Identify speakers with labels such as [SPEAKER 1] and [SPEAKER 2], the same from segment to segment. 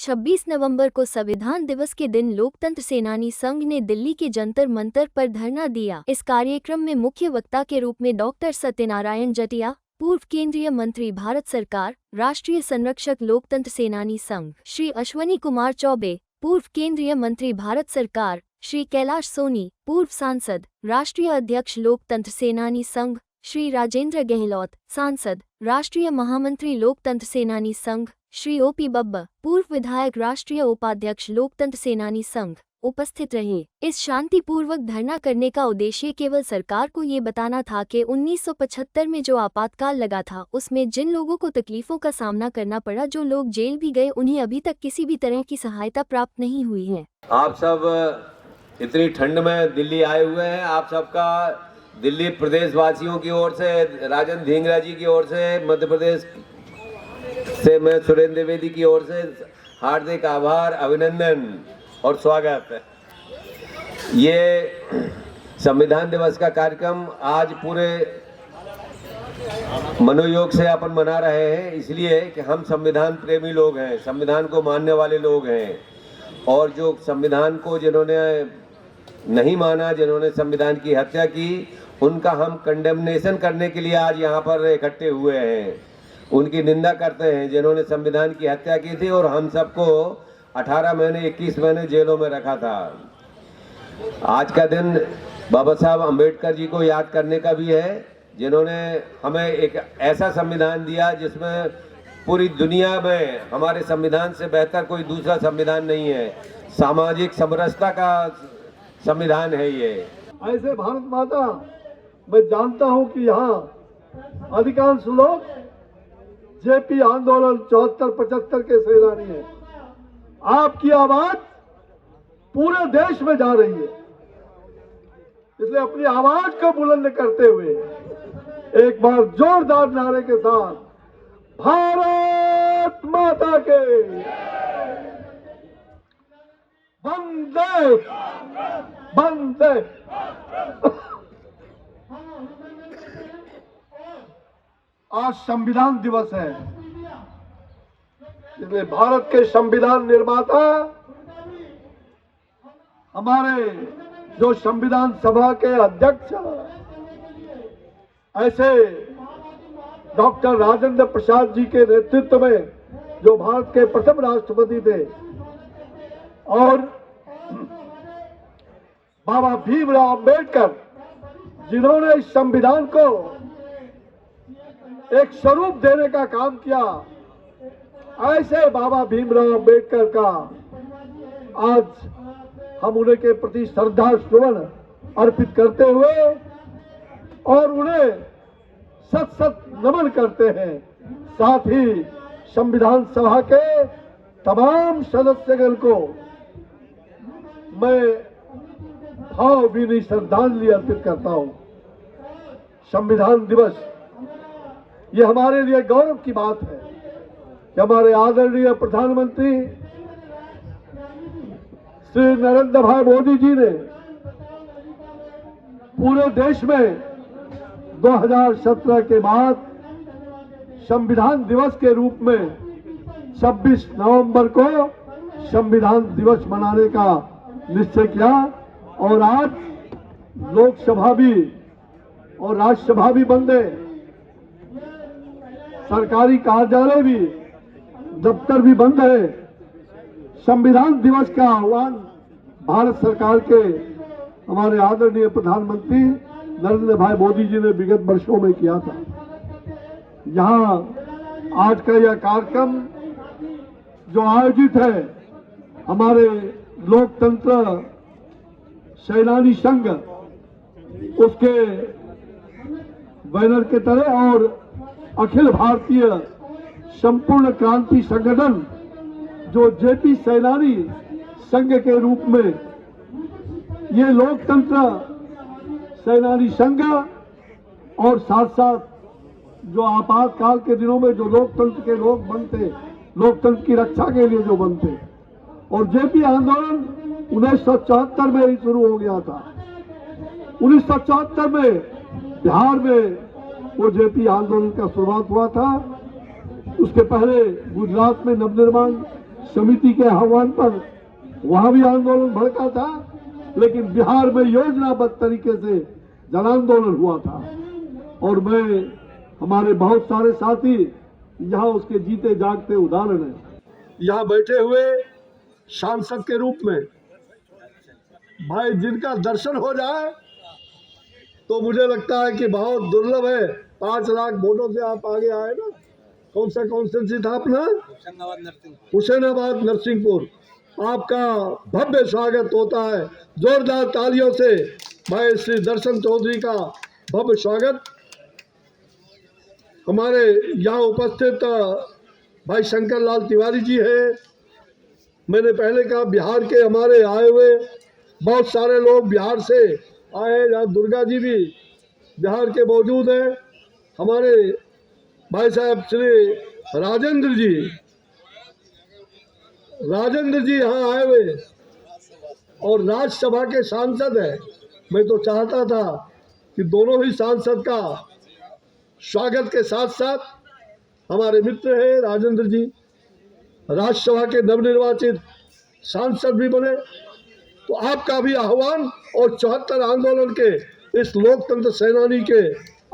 [SPEAKER 1] 26 नवंबर को संविधान दिवस के दिन लोकतंत्र सेनानी संघ ने दिल्ली के जंतर मंतर पर धरना दिया। इस कार्यक्रम में मुख्य वक्ता के रूप में डॉक्टर सत्यनारायण जटिया, पूर्व केंद्रीय मंत्री भारत सरकार, राष्ट्रीय संरक्षक लोकतंत्र सेनानी संघ, श्री अश्वनी कुमार चौबे, पूर्व केंद्रीय मंत्री भारत सरकार, श्री कैलाश सोनी, पूर्व सांसद, राष्ट्रीय अध्यक्ष लोकतंत्र सेनानी संघ, श्री राजेंद्र गहलोत, सांसद, राष्ट्रीय महामंत्री लोकतंत्र सेनानी संघ, श्री ओपी बब्बर, पूर्व विधायक, राष्ट्रीय उपाध्यक्ष लोकतंत्र सेनानी संघ उपस्थित रहे। इस शांतिपूर्वक धरना करने का उद्देश्य केवल सरकार को ये बताना था कि 1975 में जो आपातकाल लगा था उसमें जिन लोगों को तकलीफों का सामना करना पड़ा, जो लोग जेल भी गए, उन्हें अभी तक किसी भी तरह की सहायता प्राप्त नहीं हुई है।
[SPEAKER 2] आप सब इतनी ठंड में दिल्ली आए हुए हैं। आप सबका दिल्ली प्रदेश वासियों की ओर से, राजन धिंगरा जी की ओर से, मध्य प्रदेश से मैं सुरेंद्र द्विवेदी की ओर से हार्दिक आभार, अभिनंदन और स्वागत है। ये संविधान दिवस का कार्यक्रम आज पूरे मनोयोग से अपन मना रहे हैं, इसलिए कि हम संविधान प्रेमी लोग हैं, संविधान को मानने वाले लोग हैं। और जो संविधान को जिन्होंने नहीं माना, जिन्होंने संविधान की हत्या की, उनका हम कंडेमनेशन करने के लिए आज यहाँ पर इकट्ठे हुए हैं, उनकी निंदा करते हैं जिन्होंने संविधान की हत्या की थी और हम सबको 18 महीने 21 महीने जेलों में रखा था। आज का दिन बाबा साहब अम्बेडकर जी को याद करने का भी है, जिन्होंने हमें एक ऐसा संविधान दिया जिसमें पूरी दुनिया में हमारे संविधान से बेहतर कोई दूसरा संविधान नहीं है। सामाजिक समरसता का संविधान है ये।
[SPEAKER 3] ऐसे भारत माता, मैं जानता हूं कि यहाँ अधिकांश लोग जेपी आंदोलन 74-75 के सेनानी हैं। आपकी आवाज पूरे देश में जा रही है, इसलिए अपनी आवाज को बुलंद करते हुए एक बार जोरदार नारे के साथ भारत माता के वंदे वंदे। आज संविधान दिवस है, इसलिए भारत के संविधान निर्माता, हमारे जो संविधान सभा के अध्यक्ष ऐसे डॉक्टर राजेंद्र प्रसाद जी के नेतृत्व में, जो भारत के प्रथम राष्ट्रपति थे, और बाबा भीमराव अम्बेडकर, जिन्होंने इस संविधान को एक स्वरूप देने का काम किया, ऐसे बाबा भीमराव अम्बेडकर का आज हम उन्हें के प्रति श्रद्धा सुमन अर्पित करते हुए और उन्हें सत सत नमन करते हैं। साथ ही संविधान सभा के तमाम सदस्यगण को मैं भावभीनी श्रद्धांजलि अर्पित करता हूं। संविधान दिवस ये हमारे लिए गौरव की बात है कि हमारे आदरणीय प्रधानमंत्री श्री नरेंद्र भाई मोदी जी ने पूरे देश में 2017 के बाद संविधान दिवस के रूप में 26 नवंबर को संविधान दिवस मनाने का निश्चय किया। और आज लोकसभा भी और राज्यसभा भी बंद है, सरकारी कार्यालय भी, दफ्तर भी बंद है। संविधान दिवस का आह्वान भारत सरकार के हमारे आदरणीय प्रधानमंत्री नरेंद्र भाई मोदी जी ने विगत वर्षों में किया था। यहाँ आज का यह कार्यक्रम जो आयोजित है, हमारे लोकतंत्र सेनानी संघ उसके बैनर के तले और अखिल भारतीय संपूर्ण क्रांति संगठन जो जेपी सेनानी संघ के रूप में, ये लोकतंत्र सेनानी संघ और साथ साथ जो आपातकाल के दिनों में जो लोकतंत्र के लोग बनते, लोकतंत्र की रक्षा के लिए जो बनते, और जेपी आंदोलन 1974 में ही शुरू हो गया था। 1974 में बिहार में वो जेपी आंदोलन का शुरुआत हुआ था। उसके पहले गुजरात में नवनिर्माण समिति के आह्वान पर वहां भी आंदोलन भड़का था, लेकिन बिहार में योजनाबद्ध तरीके से जन आंदोलन हुआ था। और मैं, हमारे बहुत सारे साथी यहाँ उसके जीते जागते उदाहरण हैं। यहाँ बैठे हुए सांसद के रूप में भाई जिनका दर्शन हो जाए तो मुझे लगता है कि बहुत दुर्लभ है। 5 लाख वोटों से आप आगे आए ना। कौन सा कॉन्स्टिट्यूंसी था अपना? हुसैनाबाद नरसिंहपुर। आपका भव्य स्वागत होता है। जोरदार तालियों से भाई श्री दर्शन चौधरी का भव्य स्वागत। हमारे यहाँ उपस्थित भाई शंकर लाल तिवारी जी है। मैंने पहले कहा बिहार के हमारे आए हुए बहुत सारे लोग बिहार से आए। यहाँ दुर्गा जी भी बिहार के मौजूद हैं। हमारे भाई साहब श्री राजेंद्र जी यहाँ आए हुए और राज्यसभा के सांसद हैं। मैं तो चाहता था कि दोनों ही सांसद का स्वागत के साथ साथ हमारे मित्र हैं राजेंद्र जी, राज्यसभा के नवनिर्वाचित सांसद भी बने। तो आपका भी आह्वान और 74 आंदोलन के इस लोकतंत्र सेनानी के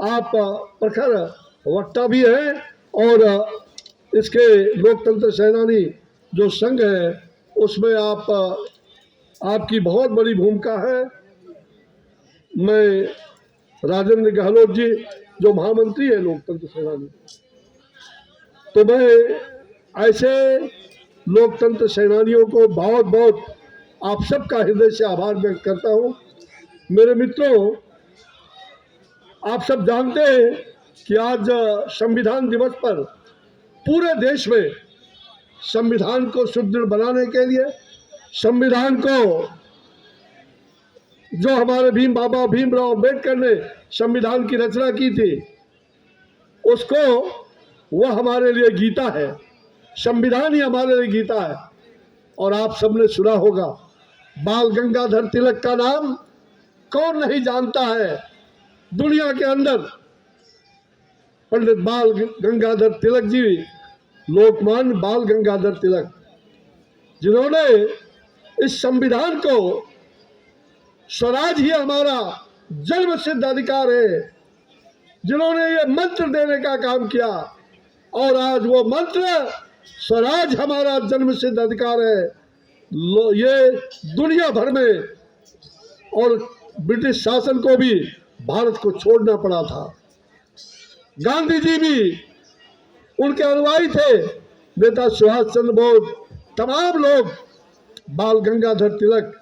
[SPEAKER 3] आप प्रखर वक्ता भी हैं और इसके लोकतंत्र सेनानी जो संघ है उसमें आपकी बहुत बड़ी भूमिका है। मैं राजेंद्र गहलोत जी जो महामंत्री है लोकतंत्र सेनानी, तो मैं ऐसे लोकतंत्र सेनानियों को बहुत बहुत आप सबका हृदय से आभार व्यक्त करता हूँ। मेरे मित्रों, आप सब जानते हैं कि आज संविधान दिवस पर पूरे देश में संविधान को सुदृढ़ बनाने के लिए, संविधान को जो हमारे बाबा भीमराव अम्बेडकर ने संविधान की रचना की थी, उसको वह हमारे लिए गीता है। संविधान ही हमारे लिए गीता है। और आप सबने सुना होगा बाल गंगाधर तिलक का नाम कौन नहीं जानता है दुनिया के अंदर। पंडित बाल गंगाधर तिलक जी, लोकमान्य बाल गंगाधर तिलक, जिन्होंने इस संविधान को स्वराज ही हमारा जन्म सिद्ध अधिकार है, जिन्होंने ये मंत्र देने का काम किया। और आज वो मंत्र स्वराज हमारा जन्म सिद्ध अधिकार है ये दुनिया भर में, और ब्रिटिश शासन को भी भारत को छोड़ना पड़ा था। गांधी जी भी उनके अनुयायी थे, नेता सुभाष चंद्र बोस, तमाम लोग, बाल गंगाधर तिलक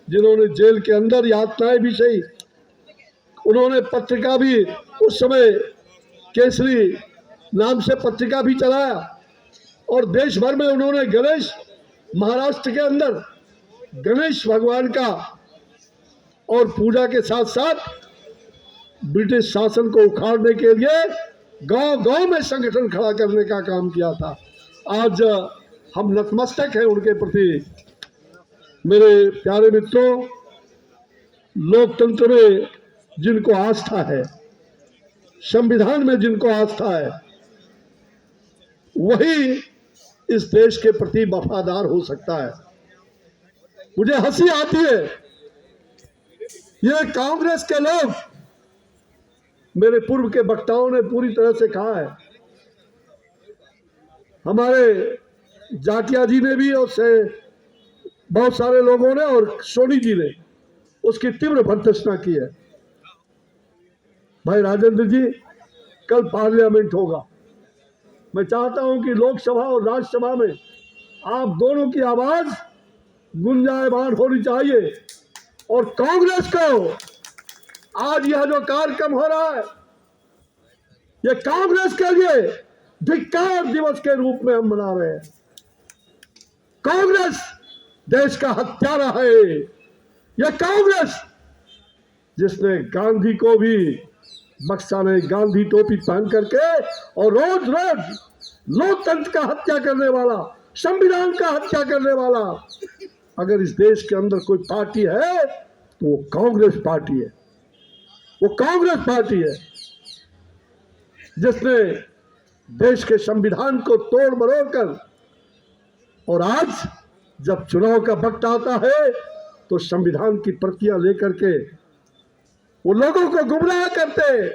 [SPEAKER 3] जिन्होंने जेल के अंदर यातनाएं भी सही, उन्होंने पत्रिका भी उस समय केसरी नाम से पत्रिका भी चलाया और देश भर में उन्होंने गणेश, महाराष्ट्र के अंदर गणेश भगवान का और पूजा के साथ साथ ब्रिटिश शासन को उखाड़ने के लिए गांव-गांव में संगठन खड़ा करने का काम किया था। आज हम नतमस्तक हैं उनके प्रति। मेरे प्यारे मित्रों, लोकतंत्र में जिनको आस्था है, संविधान में जिनको आस्था है, वही इस देश के प्रति वफादार हो सकता है। मुझे हंसी आती है, ये कांग्रेस के लोग, मेरे पूर्व के वक्ताओं ने पूरी तरह से कहा है, हमारे जाटिया जी ने भी और से बहुत सारे लोगों ने और सोनी जी ने उसकी तीव्र भर्त्सना की है। भाई राजेंद्र जी, कल पार्लियामेंट होगा। मैं चाहता हूं कि लोकसभा और राज्यसभा में आप दोनों की आवाज गुंजायमान होनी चाहिए। और कांग्रेस को आज यह जो कार्यक्रम हो रहा है, यह कांग्रेस के लिए धिक्कार दिवस के रूप में हम मना रहे हैं। कांग्रेस देश का हत्यारा है। यह कांग्रेस जिसने गांधी को भी बख्शा नहीं, गांधी टोपी पहन करके, और रोज रोज लोकतंत्र का हत्या करने वाला, संविधान का हत्या करने वाला, अगर इस देश के अंदर कोई पार्टी है तो वो कांग्रेस पार्टी है। वो कांग्रेस पार्टी है जिसने देश के संविधान को तोड़ मरोड़ कर और आज जब चुनाव का वक्त आता है तो संविधान की प्रतियां लेकर के वो लोगों को गुमराह करते,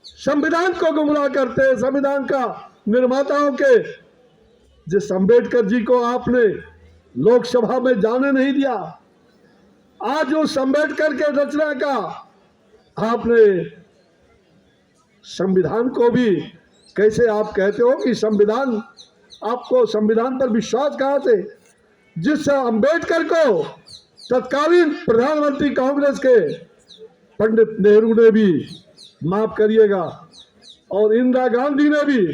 [SPEAKER 3] संविधान को गुमराह करते, संविधान का निर्माताओं के, जिस अंबेडकर जी को आपने लोकसभा में जाने नहीं दिया, आज उस अंबेडकर के रचना का आपने संविधान को भी, कैसे आप कहते हो कि संविधान, आपको संविधान पर विश्वास कहां से, जिस अंबेडकर को तत्कालीन प्रधानमंत्री कांग्रेस के पंडित नेहरू ने भी, माफ करिएगा, और इंदिरा गांधी ने भी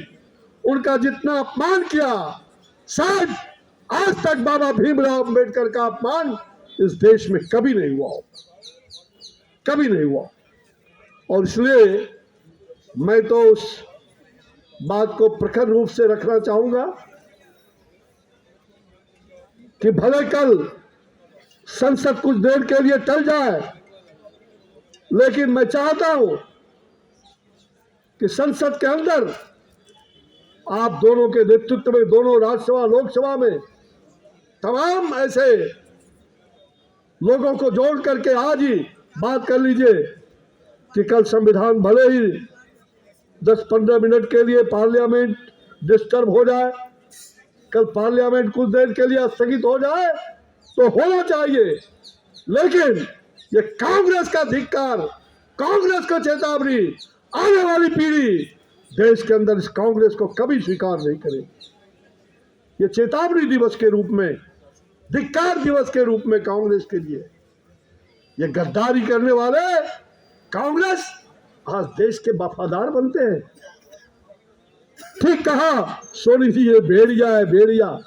[SPEAKER 3] उनका जितना अपमान किया, शायद आज तक बाबा भीमराव अंबेडकर का अपमान इस देश में कभी नहीं हुआ, कभी नहीं हुआ। और इसलिए मैं तो उस बात को प्रखर रूप से रखना चाहूंगा कि भले कल संसद कुछ देर के लिए टल जाए, लेकिन मैं चाहता हूं कि संसद के अंदर आप दोनों के नेतृत्व में, दोनों राज्यसभा लोकसभा में तमाम ऐसे लोगों को जोड़ करके आज ही बात कर लीजिए कि कल संविधान भले ही 10-15 मिनट के लिए पार्लियामेंट डिस्टर्ब हो जाए, कल पार्लियामेंट कुछ देर के लिए स्थगित हो जाए तो होना चाहिए, लेकिन ये कांग्रेस का धिक्कार, कांग्रेस को चेतावनी, आने वाली पीढ़ी देश के अंदर इस कांग्रेस को कभी स्वीकार नहीं करेगी। ये चेतावनी दिवस के रूप में, धिक्कार दिवस के रूप में कांग्रेस के लिए, ये गद्दारी करने वाले कांग्रेस आज देश के वफादार बनते हैं। ठीक कहा सोनी जी, ये भेड़िया है, भेड़िया।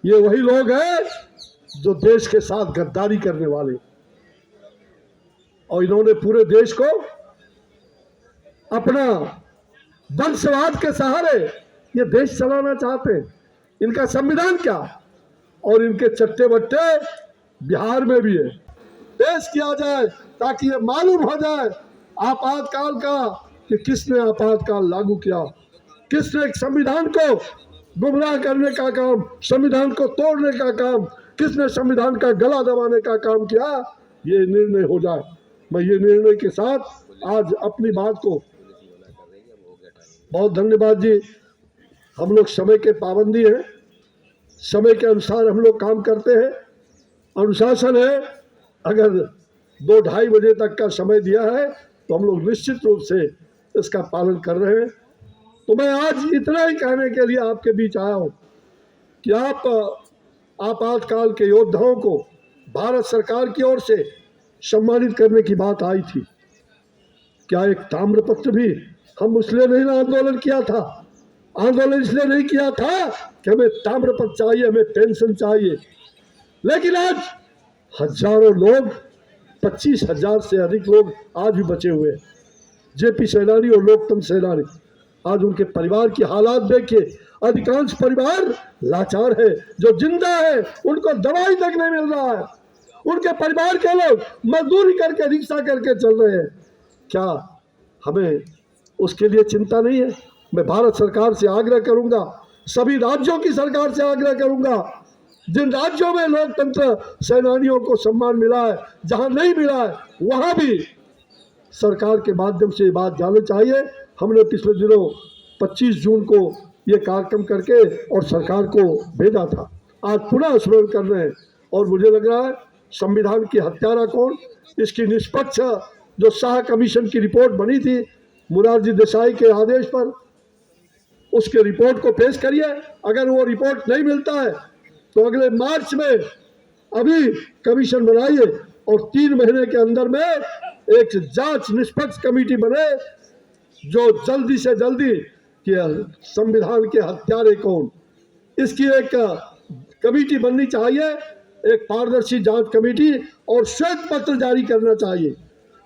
[SPEAKER 3] ये वही लोग हैं जो देश के साथ गद्दारी करने वाले, और इन्होंने पूरे देश को अपना वंशवाद के सहारे ये देश चलाना चाहते हैं। इनका संविधान क्या, और इनके चट्टे बट्टे बिहार में भी है, पेश किया जाए ताकि ये मालूम हो जाए आपातकाल का कि किसने आपातकाल लागू किया, किसने संविधान को गुमराह करने का काम, संविधान को तोड़ने का काम, किसने संविधान का गला दबाने का काम किया, ये निर्णय हो जाए। मैं ये निर्णय के साथ आज अपनी बात को, बहुत धन्यवाद जी। हम लोग समय के पाबंदी है, समय के अनुसार हम लोग काम करते हैं, अनुशासन है। अगर 2-2:30 बजे तक का समय दिया है तो हम लोग निश्चित रूप से इसका पालन कर रहे हैं। तो मैं आज इतना ही कहने के लिए आपके बीच आया हूँ कि आप आपातकाल के योद्धाओं को भारत सरकार की ओर से सम्मानित करने की बात आई थी। क्या एक ताम्रपत्र भी हम इसलिए नहीं आंदोलन किया था, आंदोलन इसलिए नहीं किया था कि हमें ताम्रपत्र चाहिए, हमें पेंशन चाहिए, लेकिन आज हजारों लोग, 25,000 से अधिक लोग आज भी बचे हुए हैं। जेपी सैलानी और लोकतंत्र सैलानी, आज उनके परिवार की हालात देखिए, अधिकांश परिवार लाचार है, जो जिंदा है उनको दवाई तक नहीं मिल रहा है, उनके परिवार के लोग मजदूरी करके, रिक्शा करके चल रहे हैं। क्या हमें उसके लिए चिंता नहीं है? मैं भारत सरकार से आग्रह करूंगा, सभी राज्यों की सरकार से आग्रह करूंगा, जिन राज्यों में लोकतंत्र सेनानियों को सम्मान मिला है, जहां नहीं मिला है वहां भी सरकार के माध्यम से ये बात जानी चाहिए। हमने पिछले दिनों 25 जून को ये कार्यक्रम करके और सरकार को भेजा था, आज पुनः स्मरण कर रहे हैं। और मुझे लग रहा है संविधान की हत्यारा कौन, इसकी निष्पक्ष जो शाह कमीशन की रिपोर्ट बनी थी मुरारजी देसाई के आदेश पर, उसके रिपोर्ट को पेश करिए। अगर वो रिपोर्ट नहीं मिलता है तो अगले मार्च में अभी कमीशन बनाइए और 3 महीने के अंदर में एक जांच निष्पक्ष कमेटी बने जो जल्दी से जल्दी कि संविधान के हत्यारे कौन, इसकी एक कमेटी बननी चाहिए, एक पारदर्शी जांच कमेटी, और श्वेत पत्र जारी करना चाहिए,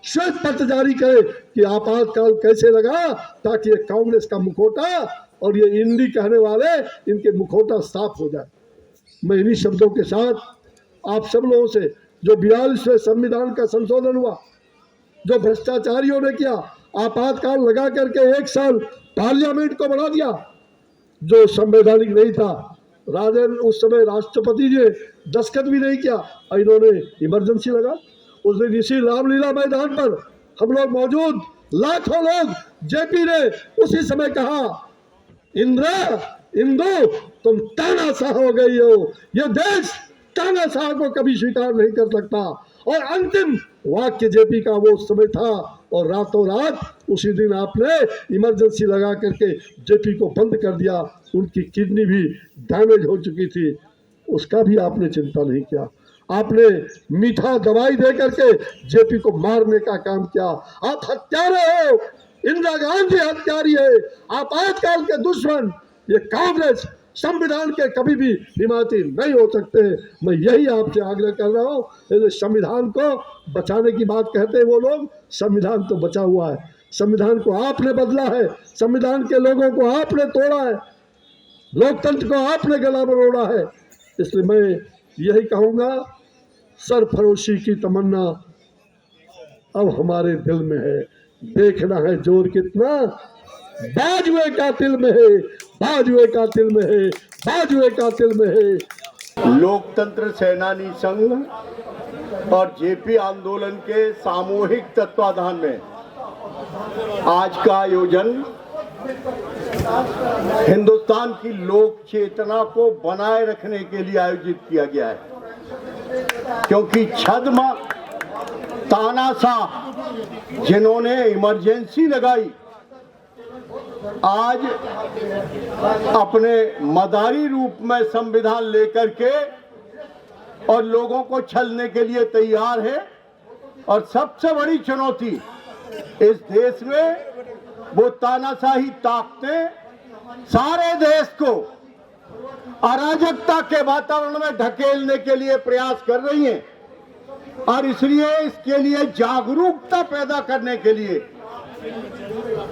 [SPEAKER 3] श्वेत पत्र जारी करे कि आपातकाल कैसे लगा, ताकि ये कांग्रेस का मुखौटा और ये इंडी कहने वाले इनके मुखौटा साफ हो जाए। मैं इन्हीं शब्दों के साथ आप सब लोगों से, जो 42वें संविधान का संशोधन हुआ, जो भ्रष्टाचारियों ने किया, आपातकाल लगा करके 1 साल पार्लियामेंट को बढ़ा दिया, जो संवैधानिक नहीं था। राजेंद्र उस समय राष्ट्रपति जी दस्तखत भी नहीं किया और इन्होंने इमरजेंसी लगा। उस दिन इसी रामलीला मैदान पर हम लोग मौजूद, लाखों लोग, जेपी ने उसी समय कहा, इंदिरा, इंदु, तुम तानाशाह हो गई हो, ये देश तानाशाह को कभी स्वीकार नहीं कर सकता। और अंतिम वाक्य जेपी का वो उस समय था और रातों रात उसी दिन आपने इमरजेंसी लगा करके जेपी को बंद कर दिया। उनकी किडनी भी डैमेज हो चुकी थी, उसका भी आपने चिंता नहीं किया। आपने मीठा दवाई दे करके जेपी को मारने का काम किया। आप हत्यारे हो, इंदिरा गांधी हत्यारी है, आप आजकल के दुश्मन। ये कांग्रेस संविधान के कभी भी हिमायती नहीं हो सकते। मैं यही आपसे आग्रह कर रहा हूँ। संविधान को बचाने की बात कहते हैं वो लोग, संविधान तो बचा हुआ है, संविधान को आपने बदला है, संविधान के लोगों को आपने तोड़ा है, लोकतंत्र को आपने गला मरोड़ा है। इसलिए मैं यही कहूँगा, सरफरोशी की तमन्ना अब हमारे दिल में है, देखना है जोर कितना बाजुए का दिल में है, बाजुए का दिल में है, बाजुए का दिल में है।
[SPEAKER 4] लोकतंत्र सेनानी संघ और जेपी आंदोलन के सामूहिक तत्वाधान में आज का आयोजन हिंदुस्तान की लोक चेतना को बनाए रखने के लिए आयोजित किया गया है, क्योंकि छद्म तानाशाह जिन्होंने इमरजेंसी लगाई आज अपने मदारी रूप में संविधान लेकर के और लोगों को छलने के लिए तैयार है। और सबसे बड़ी चुनौती इस देश में वो तानाशाही ताकतें सारे देश को अराजकता के वातावरण में ढकेलने के लिए प्रयास कर रही हैं। और इसलिए इसके लिए जागरूकता पैदा करने के लिए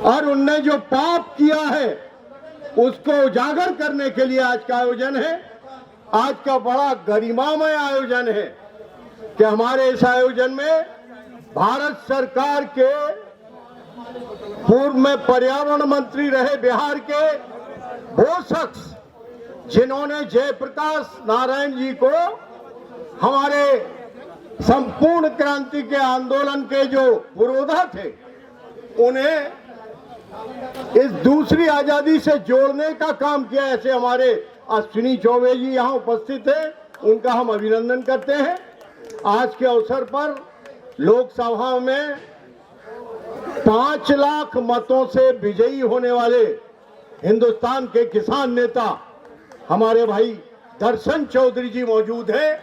[SPEAKER 4] और उनने जो पाप किया है उसको उजागर करने के लिए आज का आयोजन है। आज का बड़ा गरिमामय आयोजन है कि हमारे इस आयोजन में भारत सरकार के पूर्व में पर्यावरण मंत्री रहे बिहार के वो शख्स जिन्होंने जयप्रकाश नारायण जी को हमारे संपूर्ण क्रांति के आंदोलन के जो पुरोधा थे उन्हें इस दूसरी आजादी से जोड़ने का काम किया। ऐसे हमारे अश्विनी चौबे जी यहाँ उपस्थित हैं, उनका हम अभिनंदन करते हैं। आज के अवसर पर लोकसभा में 5 लाख मतों से विजयी होने वाले हिंदुस्तान के किसान नेता हमारे भाई दर्शन चौधरी जी मौजूद हैं,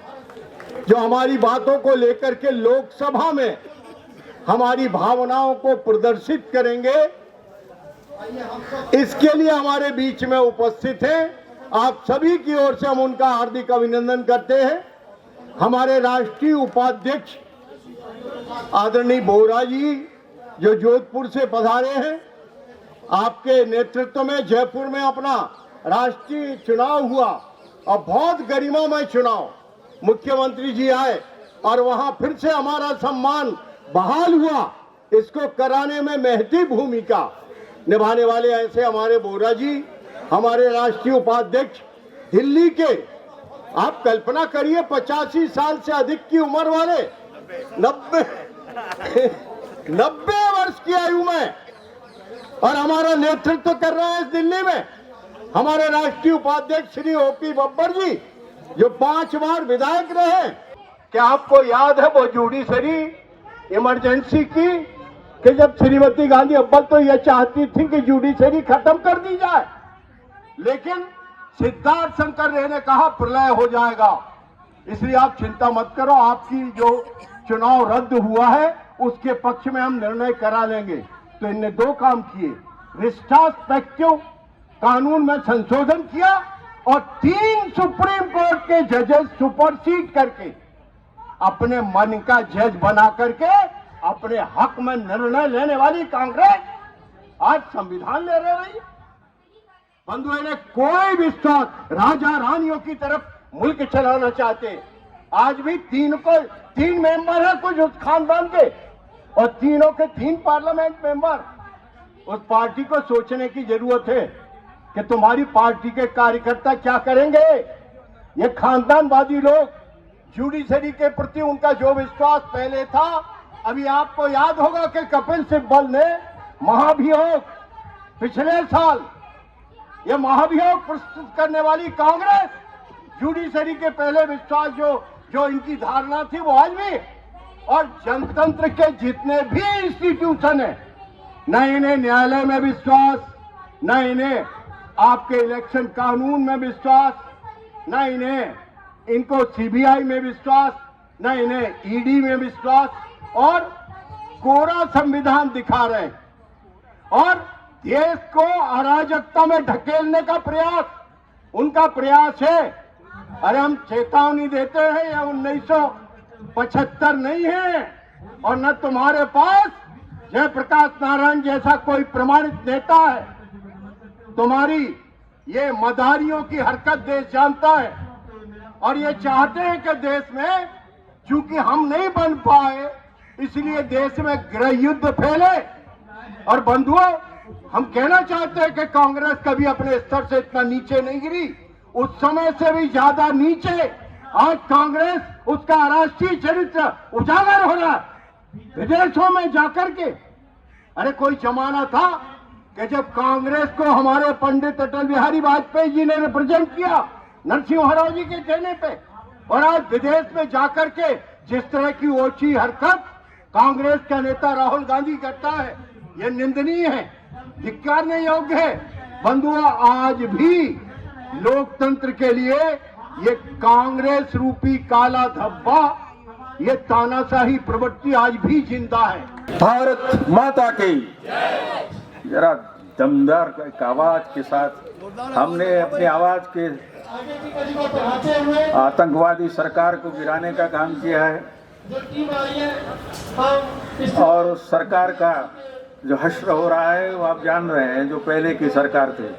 [SPEAKER 4] जो हमारी बातों को लेकर के लोकसभा में हमारी भावनाओं को प्रदर्शित करेंगे। इसके लिए हमारे बीच में उपस्थित हैं। आप सभी की ओर से हम उनका हार्दिक अभिनंदन करते हैं। हमारे राष्ट्रीय उपाध्यक्ष आदरणीय बोहरा जी जो जोधपुर से पधारे हैं, आपके नेतृत्व में जयपुर में अपना राष्ट्रीय चुनाव हुआ और बहुत गरिमामय चुनाव, मुख्यमंत्री जी आए और वहां फिर से हमारा सम्मान बहाल हुआ। इसको कराने में महती भूमिका निभाने वाले ऐसे हमारे बोहरा जी, हमारे राष्ट्रीय उपाध्यक्ष दिल्ली के, आप कल्पना करिए 85 साल से अधिक की उम्र वाले 90 वर्ष की आयु में और हमारा नेतृत्व कर रहे हैं इस दिल्ली में हमारे राष्ट्रीय उपाध्यक्ष श्री ओपी बब्बर जी जो 5 बार विधायक रहे। क्या आपको याद है वो जुडिशरी इमरजेंसी की कि जब श्रीमती गांधी अव्वल तो यह चाहती थी कि जुडिशरी खत्म कर दी जाए, लेकिन सिद्धार्थ शंकर रे ने कहा प्रलय हो जाएगा, इसलिए आप चिंता मत करो, आपकी जो चुनाव रद्द हुआ है उसके पक्ष में हम निर्णय करा लेंगे। तो इनने 2 काम किए, रिस्ट्रोस्पेक्टिव कानून में संशोधन किया और 3 सुप्रीम कोर्ट के जजेस सुपरसीड करके अपने मन का जज बना करके अपने हक में निर्णय लेने वाली कांग्रेस आज संविधान ले रही है। बंधुओं ने कोई भी राजा रानियों की तरफ मुल्क चलाना चाहते, आज भी 3 मेंबर है कुछ उस खानदान के और तीनों के 3 पार्लियामेंट मेंबर। उस पार्टी को सोचने की जरूरत है कि तुम्हारी पार्टी के कार्यकर्ता क्या करेंगे। ये खानदानवादी लोग, जुडिशरी के प्रति उनका जो विश्वास पहले था, अभी आपको याद होगा कि कपिल सिब्बल ने महाभियोग पिछले साल, ये महाभियोग प्रस्तुत करने वाली कांग्रेस, जुडिशरी के पहले विश्वास जो इनकी धारणा थी वो आज भी, और जनतंत्र के जितने भी इंस्टीट्यूशन है, न इन्हें न्यायालय में विश्वास, न इन्हें आपके इलेक्शन कानून में विश्वास, न इन्हें इनको सीबीआई में विश्वास, न इन्हें ईडी में विश्वास, और कोरा संविधान दिखा रहे हैं और देश को अराजकता में ढकेलने का प्रयास उनका प्रयास है। अरे हम चेतावनी देते हैं, यह 1975 नहीं है, और न तुम्हारे पास जयप्रकाश नारायण जैसा कोई प्रमाणित नेता है। तुम्हारी ये मदारियों की हरकत देश जानता है, और ये चाहते हैं कि देश में, चूंकि हम नहीं बन पाए, इसलिए देश में गृह युद्ध फैले। और बंधुओं, हम कहना चाहते हैं कि कांग्रेस कभी अपने स्तर से इतना नीचे नहीं गिरी, उस समय से भी ज्यादा नीचे आज कांग्रेस, उसका राष्ट्रीय चरित्र उजागर हो रहा है विदेशों में जाकर के। अरे कोई जमाना था कि जब कांग्रेस को हमारे पंडित अटल बिहारी वाजपेयी जी ने रिप्रेजेंट किया नरसिंह राव जी के कहने पे, और आज विदेश में जाकर के जिस तरह की ओछी हरकत कांग्रेस का नेता राहुल गांधी करता है, यह निंदनीय है, धिक्कारने योग्य है। बंधुओं, आज भी लोकतंत्र के लिए ये कांग्रेस रूपी काला धब्बा, ये तानाशाही प्रवृत्ति आज भी जिंदा है।
[SPEAKER 5] भारत माता की जरा दमदार एक आवाज के साथ हमने अपनी आवाज के आतंकवादी सरकार को गिराने का काम किया है, और उस सरकार का जो हश्र हो रहा है वो आप जान रहे हैं, जो पहले की सरकार थी।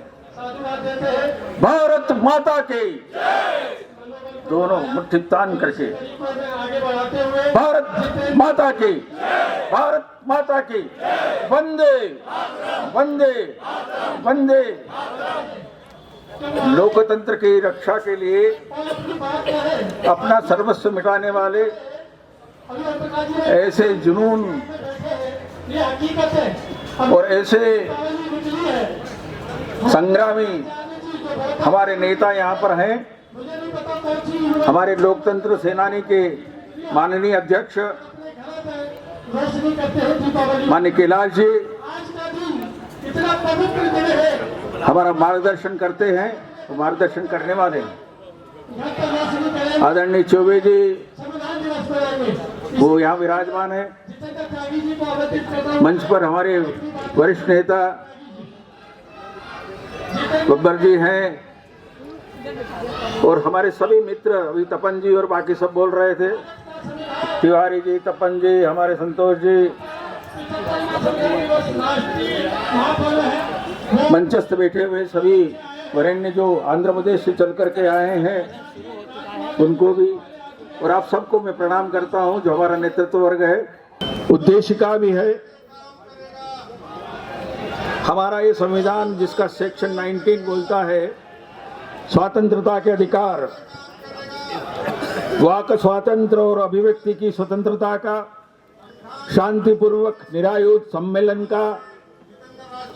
[SPEAKER 5] भारत माता की दोनों मुट्ठी तान करके, भारत माता की, भारत माता की, वंदे वंदे वंदे। लोकतंत्र की रक्षा के लिए अपना सर्वस्व मिटाने वाले ऐसे जुनून और ऐसे संग्रामी हमारे नेता यहाँ पर हैं। हमारे लोकतंत्र सेनानी के माननीय अध्यक्ष माननीय कैलाश जी हमारा मार्गदर्शन करते हैं, तो मार्गदर्शन करने वाले हैं। आदरणीय चौबे जी वो यहाँ विराजमान है। मंच पर हमारे वरिष्ठ नेता बब्बर जी हैं, और हमारे सभी मित्र, अभी तपन जी और बाकी सब बोल रहे थे, तिवारी जी, तपन जी, हमारे संतोष जी, मंचस्थ बैठे हुए सभी वरेण्य जो आंध्र प्रदेश से चल करके आए हैं उनको भी, और आप सबको मैं प्रणाम करता हूं जो हमारा नेतृत्व वर्ग है। उद्देश्य का भी है हमारा ये संविधान, जिसका सेक्शन 19 बोलता है स्वतंत्रता के अधिकार, वाक स्वातंत्र और अभिव्यक्ति की स्वतंत्रता का, शांतिपूर्वक निरायुध सम्मेलन का,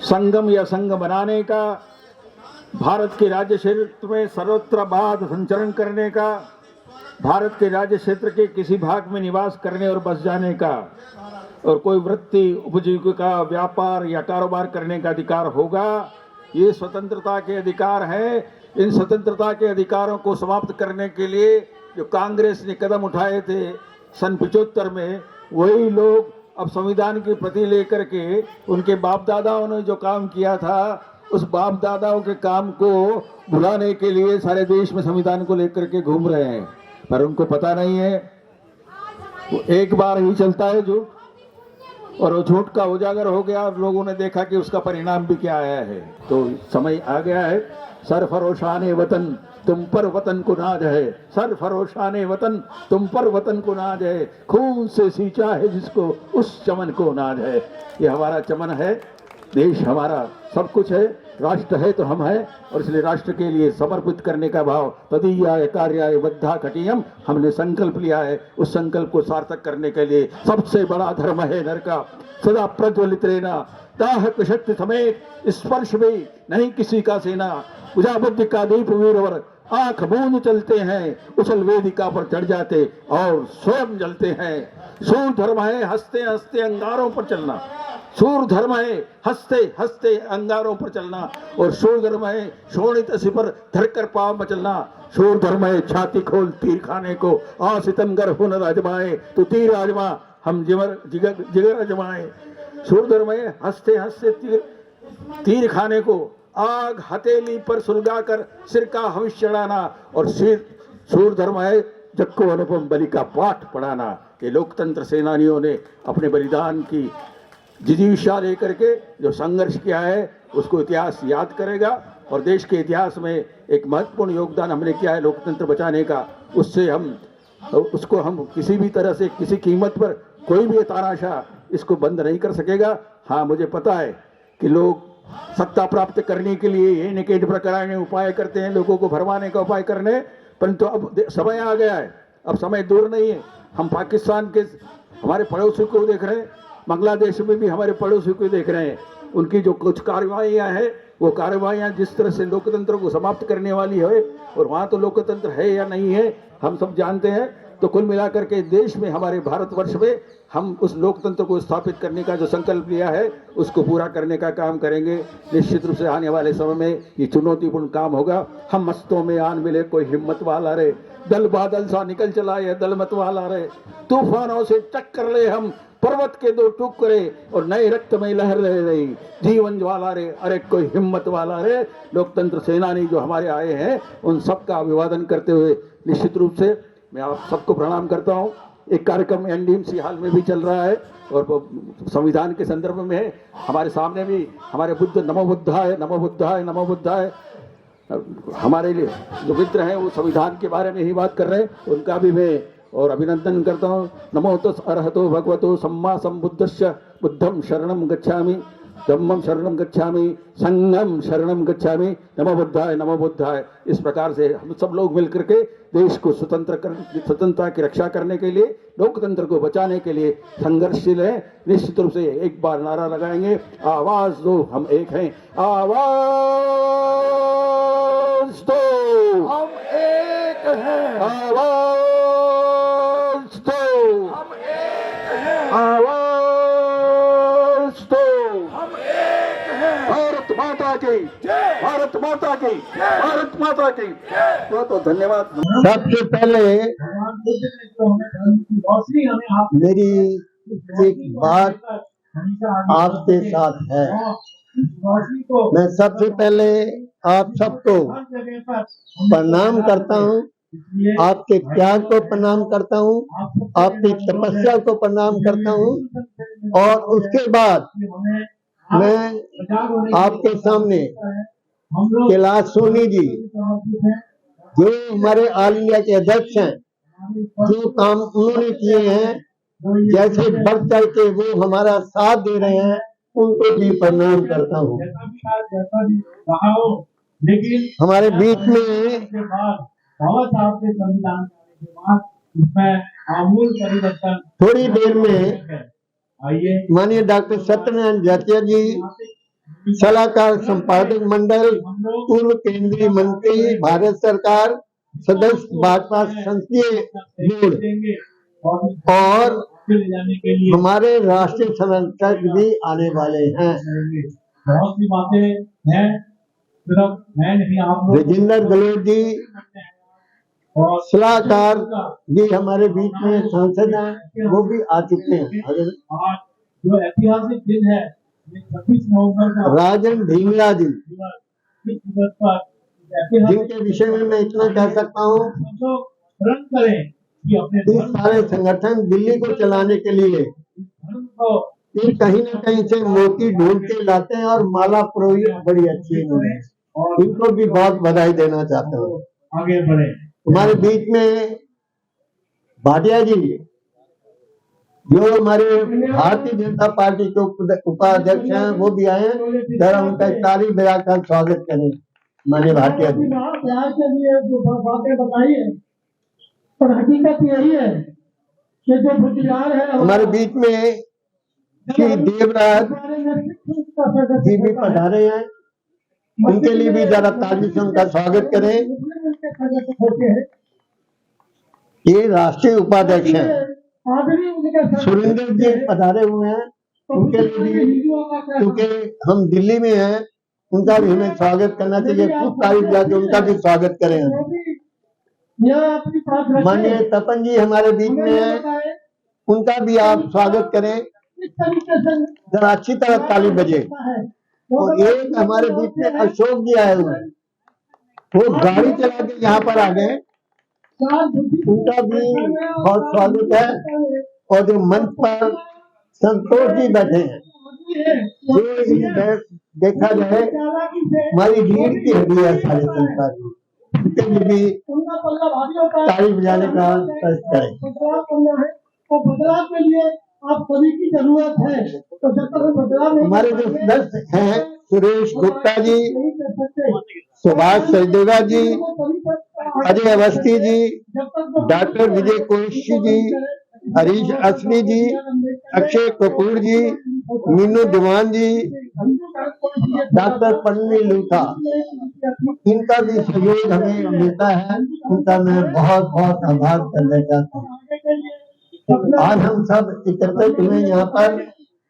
[SPEAKER 5] संगम या संघ बनाने का, भारत के राज्य क्षेत्र में सर्वत्र बाध संचरण करने का, भारत के राज्य क्षेत्र के किसी भाग में निवास करने और बस जाने का, और कोई वृत्ति, उपजीविका, व्यापार या कारोबार करने का अधिकार होगा। ये स्वतंत्रता के अधिकार है। इन स्वतंत्रता के अधिकारों को समाप्त करने के लिए जो कांग्रेस ने कदम उठाए थे सन 75 में, वही लोग अब संविधान की प्रति लेकर के उनके बाप दादाओं ने जो काम किया था, उस बाप दादाओं के काम को भुलाने के लिए सारे देश में संविधान को लेकर के घूम रहे हैं, पर उनको पता नहीं है वो एक बार ही चलता है झूठ, और वो झूठ का उजागर हो गया और लोगों ने देखा कि उसका परिणाम भी क्या आया है। तो समय आ गया है, सरफरोशाने वतन तुम पर वतन को नाज है, सरफरोशाने वतन तुम पर वतन को नाज है, खून से सींचा है जिसको उस चमन को नाज है। ये हमारा चमन है, देश हमारा सब कुछ है। राष्ट्र है तो हम हैं, और इसलिए राष्ट्र के लिए समर्पित करने का भाव तदीयाय कार्याय बद्धा कटियम हमने संकल्प लिया है। उस संकल्प को सार्थक करने के लिए सबसे बड़ा धर्म है नर का सदा प्रज्वलित रहना, दाहक शक्ति समेत स्पर्श भी नहीं किसी का सेना, पूजा बुद्धि का दीप वीरवर आंख मूंद चलते हैं, उछल वेदिका पर चढ़ जाते और स्वयं जलते हैं। सूर धर्म है हंसते हंसते अंगारों पर चलना, सूर धर्म है हंसते हंसते अंगारों पर चलना, और सूर धर्म है शोणित सिपर धरकर पांव मचलना। सूर धर्म है छाती खोल तीर खाने को, आ सितमगर हुनर आजमाए तो तीर आजमा हम जिगर आजमाए। सूर धर्म है हंसते हंसते तीर खाने को, आग हथेली पर सुलगाकर सिर का हविष्य चढ़ाना, और सूर धर्म है जग को अनुपम बलि का पाठ पढ़ाना। ये लोकतंत्र सेनानियों ने अपने बलिदान की जिजीविषा लेकर के जो संघर्ष किया है उसको इतिहास याद करेगा, और देश के इतिहास में एक महत्वपूर्ण योगदान हमने किया है लोकतंत्र बचाने का। उसको हम किसी भी तरह से किसी कीमत पर कोई भी तानाशाह इसको बंद नहीं कर सकेगा। हाँ, मुझे पता है कि लोग सत्ता प्राप्त करने के लिए ये निकेट प्रकार के उपाय करते हैं, लोगों को भरमाने का उपाय करने, परंतु अब समय आ गया है, अब समय दूर नहीं है। हम पाकिस्तान के हमारे पड़ोसी को देख रहे हैं, बांग्लादेश में भी हमारे पड़ोसी को देख रहे हैं। उनकी जो कुछ कार्रवाइयाँ हैं वो कार्रवाइयाँ जिस तरह से लोकतंत्र को समाप्त करने वाली है, और वहाँ तो लोकतंत्र है या नहीं है हम सब जानते हैं। तो कुल मिलाकर के देश में हमारे भारतवर्ष में हम उस लोकतंत्र को स्थापित करने का जो संकल्प लिया है उसको पूरा करने का काम करेंगे। निश्चित रूप से आने वाले समय में ये चुनौतीपूर्ण काम होगा। हम मस्तों में आन मिले कोई हिम्मत वाला रे, दल बादल सा निकल चला ये दल मत वाला रे, तूफानों से टक्कर ले हम पर्वत के दो टुकड़े, और नए रक्त में लहर रह रही जीवन ज्वाला रे, अरे कोई हिम्मत वाला रे। लोकतंत्र सेनानी जो हमारे आए हैं उन सबका अभिवादन करते हुए निश्चित रूप से मैं आप सबको प्रणाम करता हूँ। एक कार्यक्रम एनडीएमसी हाल में भी चल रहा है और संविधान के संदर्भ में है। हमारे सामने भी हमारे बुद्ध नमो बुद्धाय नमो बुद्धाय नमो बुद्धाय हमारे लिए जो मित्र हैं वो संविधान के बारे में ही बात कर रहे हैं, उनका भी मैं और अभिनंदन करता हूँ। नमो तस् अरहतो भगवतो सम्मा सम्बुद्धस्य बुद्धं शरणं गच्छामि, धम्मं शरणं गच्छामि, संघं शरणं गच्छामि, नमो बुद्धाय नमो बुद्धाय। इस प्रकार से हम सब लोग मिलकर के देश को स्वतंत्रता की रक्षा करने के लिए, लोकतंत्र को बचाने के लिए संघर्षशील है। निश्चित रूप से एक बार नारा लगाएंगे, आवाज दो हम एक हैं, आवाज दो
[SPEAKER 4] हम एक हैं,
[SPEAKER 5] आवाज दो
[SPEAKER 4] हम एक हैं,
[SPEAKER 5] आवाज दो
[SPEAKER 4] हम एक हैं।
[SPEAKER 5] भारत माता की, भारत माता की, भारत माता की। बहुत बहुत धन्यवाद।
[SPEAKER 6] सबसे पहले मेरी एक बात आपके साथ है। मैं सबसे पहले आप सबको प्रणाम करता हूँ, आपके त्याग को प्रणाम करता हूँ, आपकी तपस्या को प्रणाम करता हूँ, और उसके बाद मैं आपके सामने कैलाश सोनी जी जो हमारे ऑल इंडिया के अध्यक्ष हैं, जो काम उन्होंने किए हैं, जैसे बढ़ चढ़ के वो हमारा साथ दे रहे हैं, उनको भी प्रणाम करता हूँ। हमारे बीच में थोड़ी देर में माननीय डॉक्टर सत्यनारायण जटिया जी, सलाहकार संपादक मंडल, पूर्व केंद्रीय मंत्री, भारत सरकार, सदस्य भाजपा संसदीय बोर्ड और हमारे राष्ट्रीय संरक्षक भी आने वाले हैं।
[SPEAKER 7] बहुत सी बातें हैं, सिर्फ मैं नहीं, आप लोग
[SPEAKER 6] राजेंद्र गलोट जी और सलाहकार जी हमारे बीच में सांसद हैं, वो भी आ चुके हैं।
[SPEAKER 7] आज जो ऐतिहासिक दिन है 26 नवंबर का,
[SPEAKER 6] राजन ढींगरा जी,
[SPEAKER 7] इस दिवस पर
[SPEAKER 6] जिनके विषय में मैं इतना कह सकता हूँ
[SPEAKER 7] स्मरण करें कि अपने
[SPEAKER 6] इस सारे संगठन दिल्ली को चलाने के लिए
[SPEAKER 7] धर्म को
[SPEAKER 6] ये कहीं न कहीं से मोती ढूंढ के लाते हैं, और माला पुरोहित बड़ी अच्छी है, इनको भी बहुत बधाई देना चाहता हूँ।
[SPEAKER 7] आगे बढ़े।
[SPEAKER 6] हमारे बीच में भाटिया जी जो हमारे भारतीय जनता पार्टी के उपाध्यक्ष हैं वो भी आए हैं, जरा उनका ताली बजाकर स्वागत करें। माननीय भारतीय
[SPEAKER 7] अपनी बात प्यार के लिए जो बातें बताई है, पर हकीकत यही है कि जो बुद्धिमान है
[SPEAKER 6] हमारे बीच में श्री देवराज जी भी पधारे हैं, उनके लिए भी जरा ताली से उनका स्वागत करें। ये राष्ट्रीय उपाध्यक्ष हैं सुरेंद्र जी पधारे हुए हैं, उनके लिए भी, क्योंकि हम दिल्ली में हैं, उनका भी हमें स्वागत करना चाहिए। खूब तारीफ जाके उनका भी स्वागत करें हम। माननीय तपन जी हमारे बीच में हैं, उनका भी आप स्वागत करें, जरा अच्छी तरह ताली बजे। और एक हमारे बीच में अशोक जी आए हुए हैं, वो गाड़ी चला के यहाँ पर आ गए, उनका भी बहुत स्वागत है। और जो मंच पर संतोष जी बैठे हैं, जो देखा जाए हमारी रीढ़ की हड्डी है सारे संसार की, उनके लिए भी ताली बजाने का प्रयास करें।
[SPEAKER 7] बदलाव के लिए आप सभी की जरूरत है, तो जब तक बदलाव
[SPEAKER 6] हमारे जो सदस्य हैं सुरेश गुप्ता जी, सुभाष सचदेवा जी, अजय अवस्थी जी, डॉक्टर विजय कोशी जी, हरीश असमी जी, अक्षय कपूर जी, मीनू दीवान जी, डॉक्टर पन्नी लूथा, इनका भी सहयोग हमें मिलता है, उनका मैं बहुत बहुत आभार करना चाहता हूँ। आज हम सब एकत्रित हुए यहाँ पर,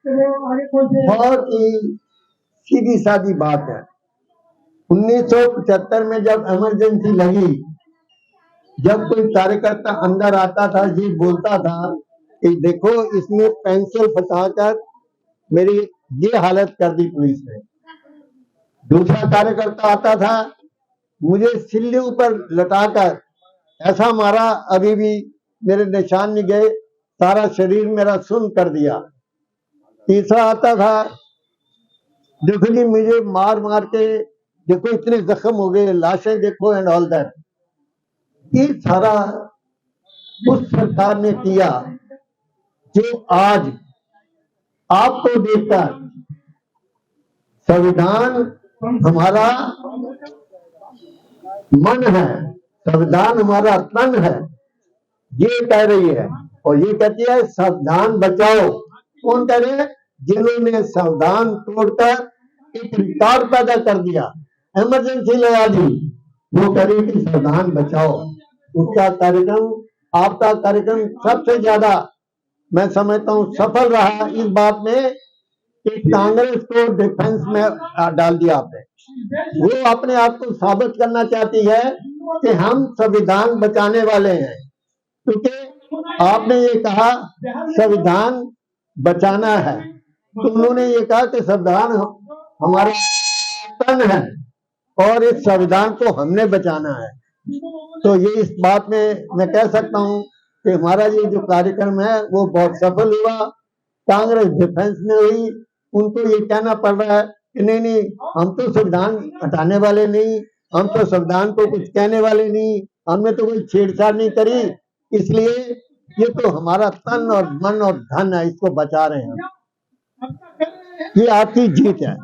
[SPEAKER 6] बहुत ही सीधी सादी बात है। 1975 में जब इमरजेंसी लगी, जब कोई कार्यकर्ता अंदर आता था, जी बोलता था कि देखो इसने पेंसिल फंसाकर मेरी ये हालत कर दी पुलिस ने। दूसरा कार्यकर्ता आता था, मुझे सिल्ली ऊपर लटाकर ऐसा मारा, अभी भी मेरे निशान नहीं गए, सारा शरीर मेरा सुन्न कर दिया। तीसरा आता था, देखो जी मुझे मार मार के देखो इतने जख्म हो गए, लाशें देखो एंड ऑल दैट। ये सारा उस सरकार ने किया जो आज आपको देखकर संविधान हमारा मन है, संविधान हमारा तन है, ये कह रही है। और ये कहती है संविधान बचाओ। कौन कह रहे हैं? जिन्होंने संविधान तोड़कर एक रिकॉर्ड पैदा कर दिया, इमरजेंसी लगा दी, वो कह रही कि संविधान बचाओ। उसका कार्यक्रम, आपका कार्यक्रम सबसे ज्यादा मैं समझता हूँ सफल रहा इस बात में कि कांग्रेस को डिफेंस में डाल दिया आपने। वो अपने आप को साबित करना चाहती है कि हम संविधान बचाने वाले हैं, क्योंकि आपने ये कहा संविधान बचाना है, तो उन्होंने ये कहा कि संविधान हमारे तन है और इस संविधान को हमने बचाना है। तो ये इस बात में मैं कह सकता हूँ कि हमारा ये जो कार्यक्रम है वो बहुत सफल हुआ। कांग्रेस डिफेंस में हुई, उनको ये कहना पड़ रहा है कि नहीं नहीं हम तो संविधान हटाने वाले नहीं, हम तो संविधान को कुछ कहने वाले नहीं, हमने तो कोई छेड़छाड़ नहीं करी, इसलिए ये तो हमारा तन और मन और धन है, इसको बचा रहे हैं। ये आपकी जीत है।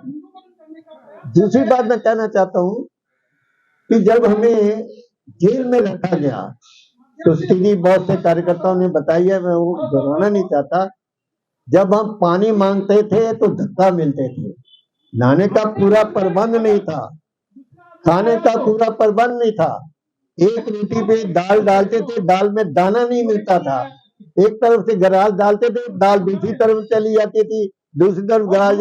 [SPEAKER 6] दूसरी बात मैं कहना चाहता हूँ कि जब हमें जेल में रखा गया तो स्थिति बहुत से कार्यकर्ताओं ने बताई है, मैं वो दोहराना नहीं चाहता। जब हम पानी मांगते थे तो धक्का मिलते थे, नहाने का पूरा प्रबंध नहीं था, खाने का पूरा प्रबंध नहीं था, एक रोटी पे दाल डालते थे, दाल में दाना नहीं मिलता था, एक तरफ से गराज डालते थे, दाल दूसरी तरफ चली जाती थी, दूसरी तरफ गराज।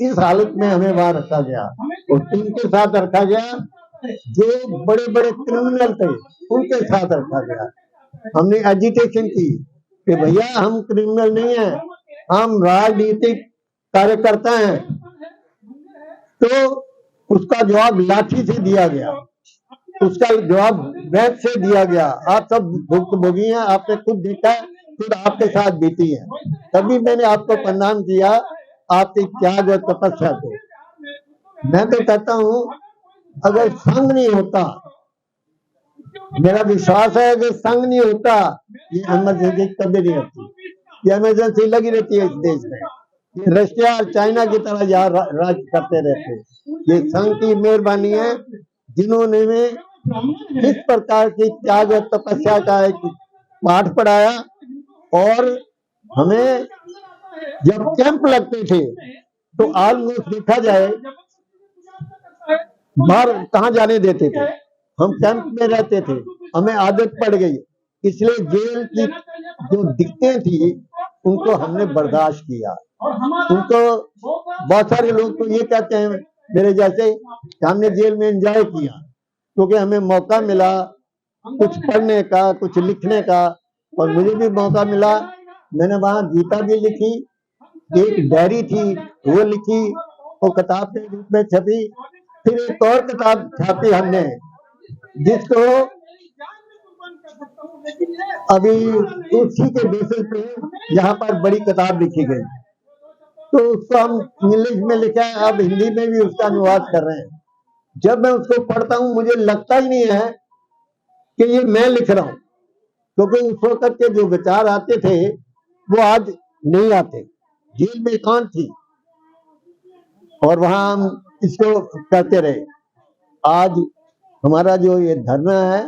[SPEAKER 6] इस हालत में हमें वहां रखा गया और उनके साथ रखा गया जो बड़े बड़े क्रिमिनल थे, उनके साथ रखा गया। हमने एजिटेशन की कि भैया हम क्रिमिनल नहीं हैं, हम राजनीतिक कार्यकर्ता हैं। तो उसका जवाब लाठी से दिया गया, उसका जवाब बैग से दिया गया। आप सब भुक्तभोगी हैं, आपने खुद देखा है, खुद आपके साथ बीती है, तभी मैंने आपको प्रणाम किया, आपकी त्याग और तपस्या को। मैं तो कहता हूँ अगर संग नहीं होता, मेरा विश्वास है कि संग नहीं होता, ये इमरजेंसी कभी नहीं होती। ये इमरजेंसी लगी रहती है इस देश में। ये रशिया और चाइना की तरह यहाँ राज करते रहते हैं। ये संघ की मेहरबानी है जिन्होंने में इस प्रकार की त्याग और तपस्या का एक पाठ पढ़ाया। और हमें जब कैंप लगते थे तो ऑलमोस्ट देखा जाए बाहर कहाँ जाने देते थे, हम कैंप में रहते थे, हमें आदत पड़ गई। इसलिए जेल की जो दिक्कतें थी उनको हमने बर्दाश्त किया। उनको बहुत सारे लोग तो ये कहते हैं मेरे जैसे कि हमने जेल में एंजॉय किया क्योंकि हमें मौका मिला कुछ पढ़ने का, कुछ लिखने का। और मुझे भी मौका मिला, मैंने वहां गीता भी लिखी, एक डायरी थी वो लिखी, वो किताब के रूप में छपी। फिर एक और किताब छापी हमने जिसको अभी उसी के बेसिस पे यहाँ पर बड़ी किताब लिखी गई, तो उसको हम इंग्लिश में लिखा है, अब हिंदी में भी उसका अनुवाद कर रहे हैं। जब मैं उसको पढ़ता हूँ मुझे लगता ही नहीं है कि ये मैं लिख रहा हूँ, क्योंकि उस वक्त के जो विचार आते थे वो आज नहीं आते। जेल में एकांत थी और वहां हम इसको करते रहे। आज हमारा जो ये धरना है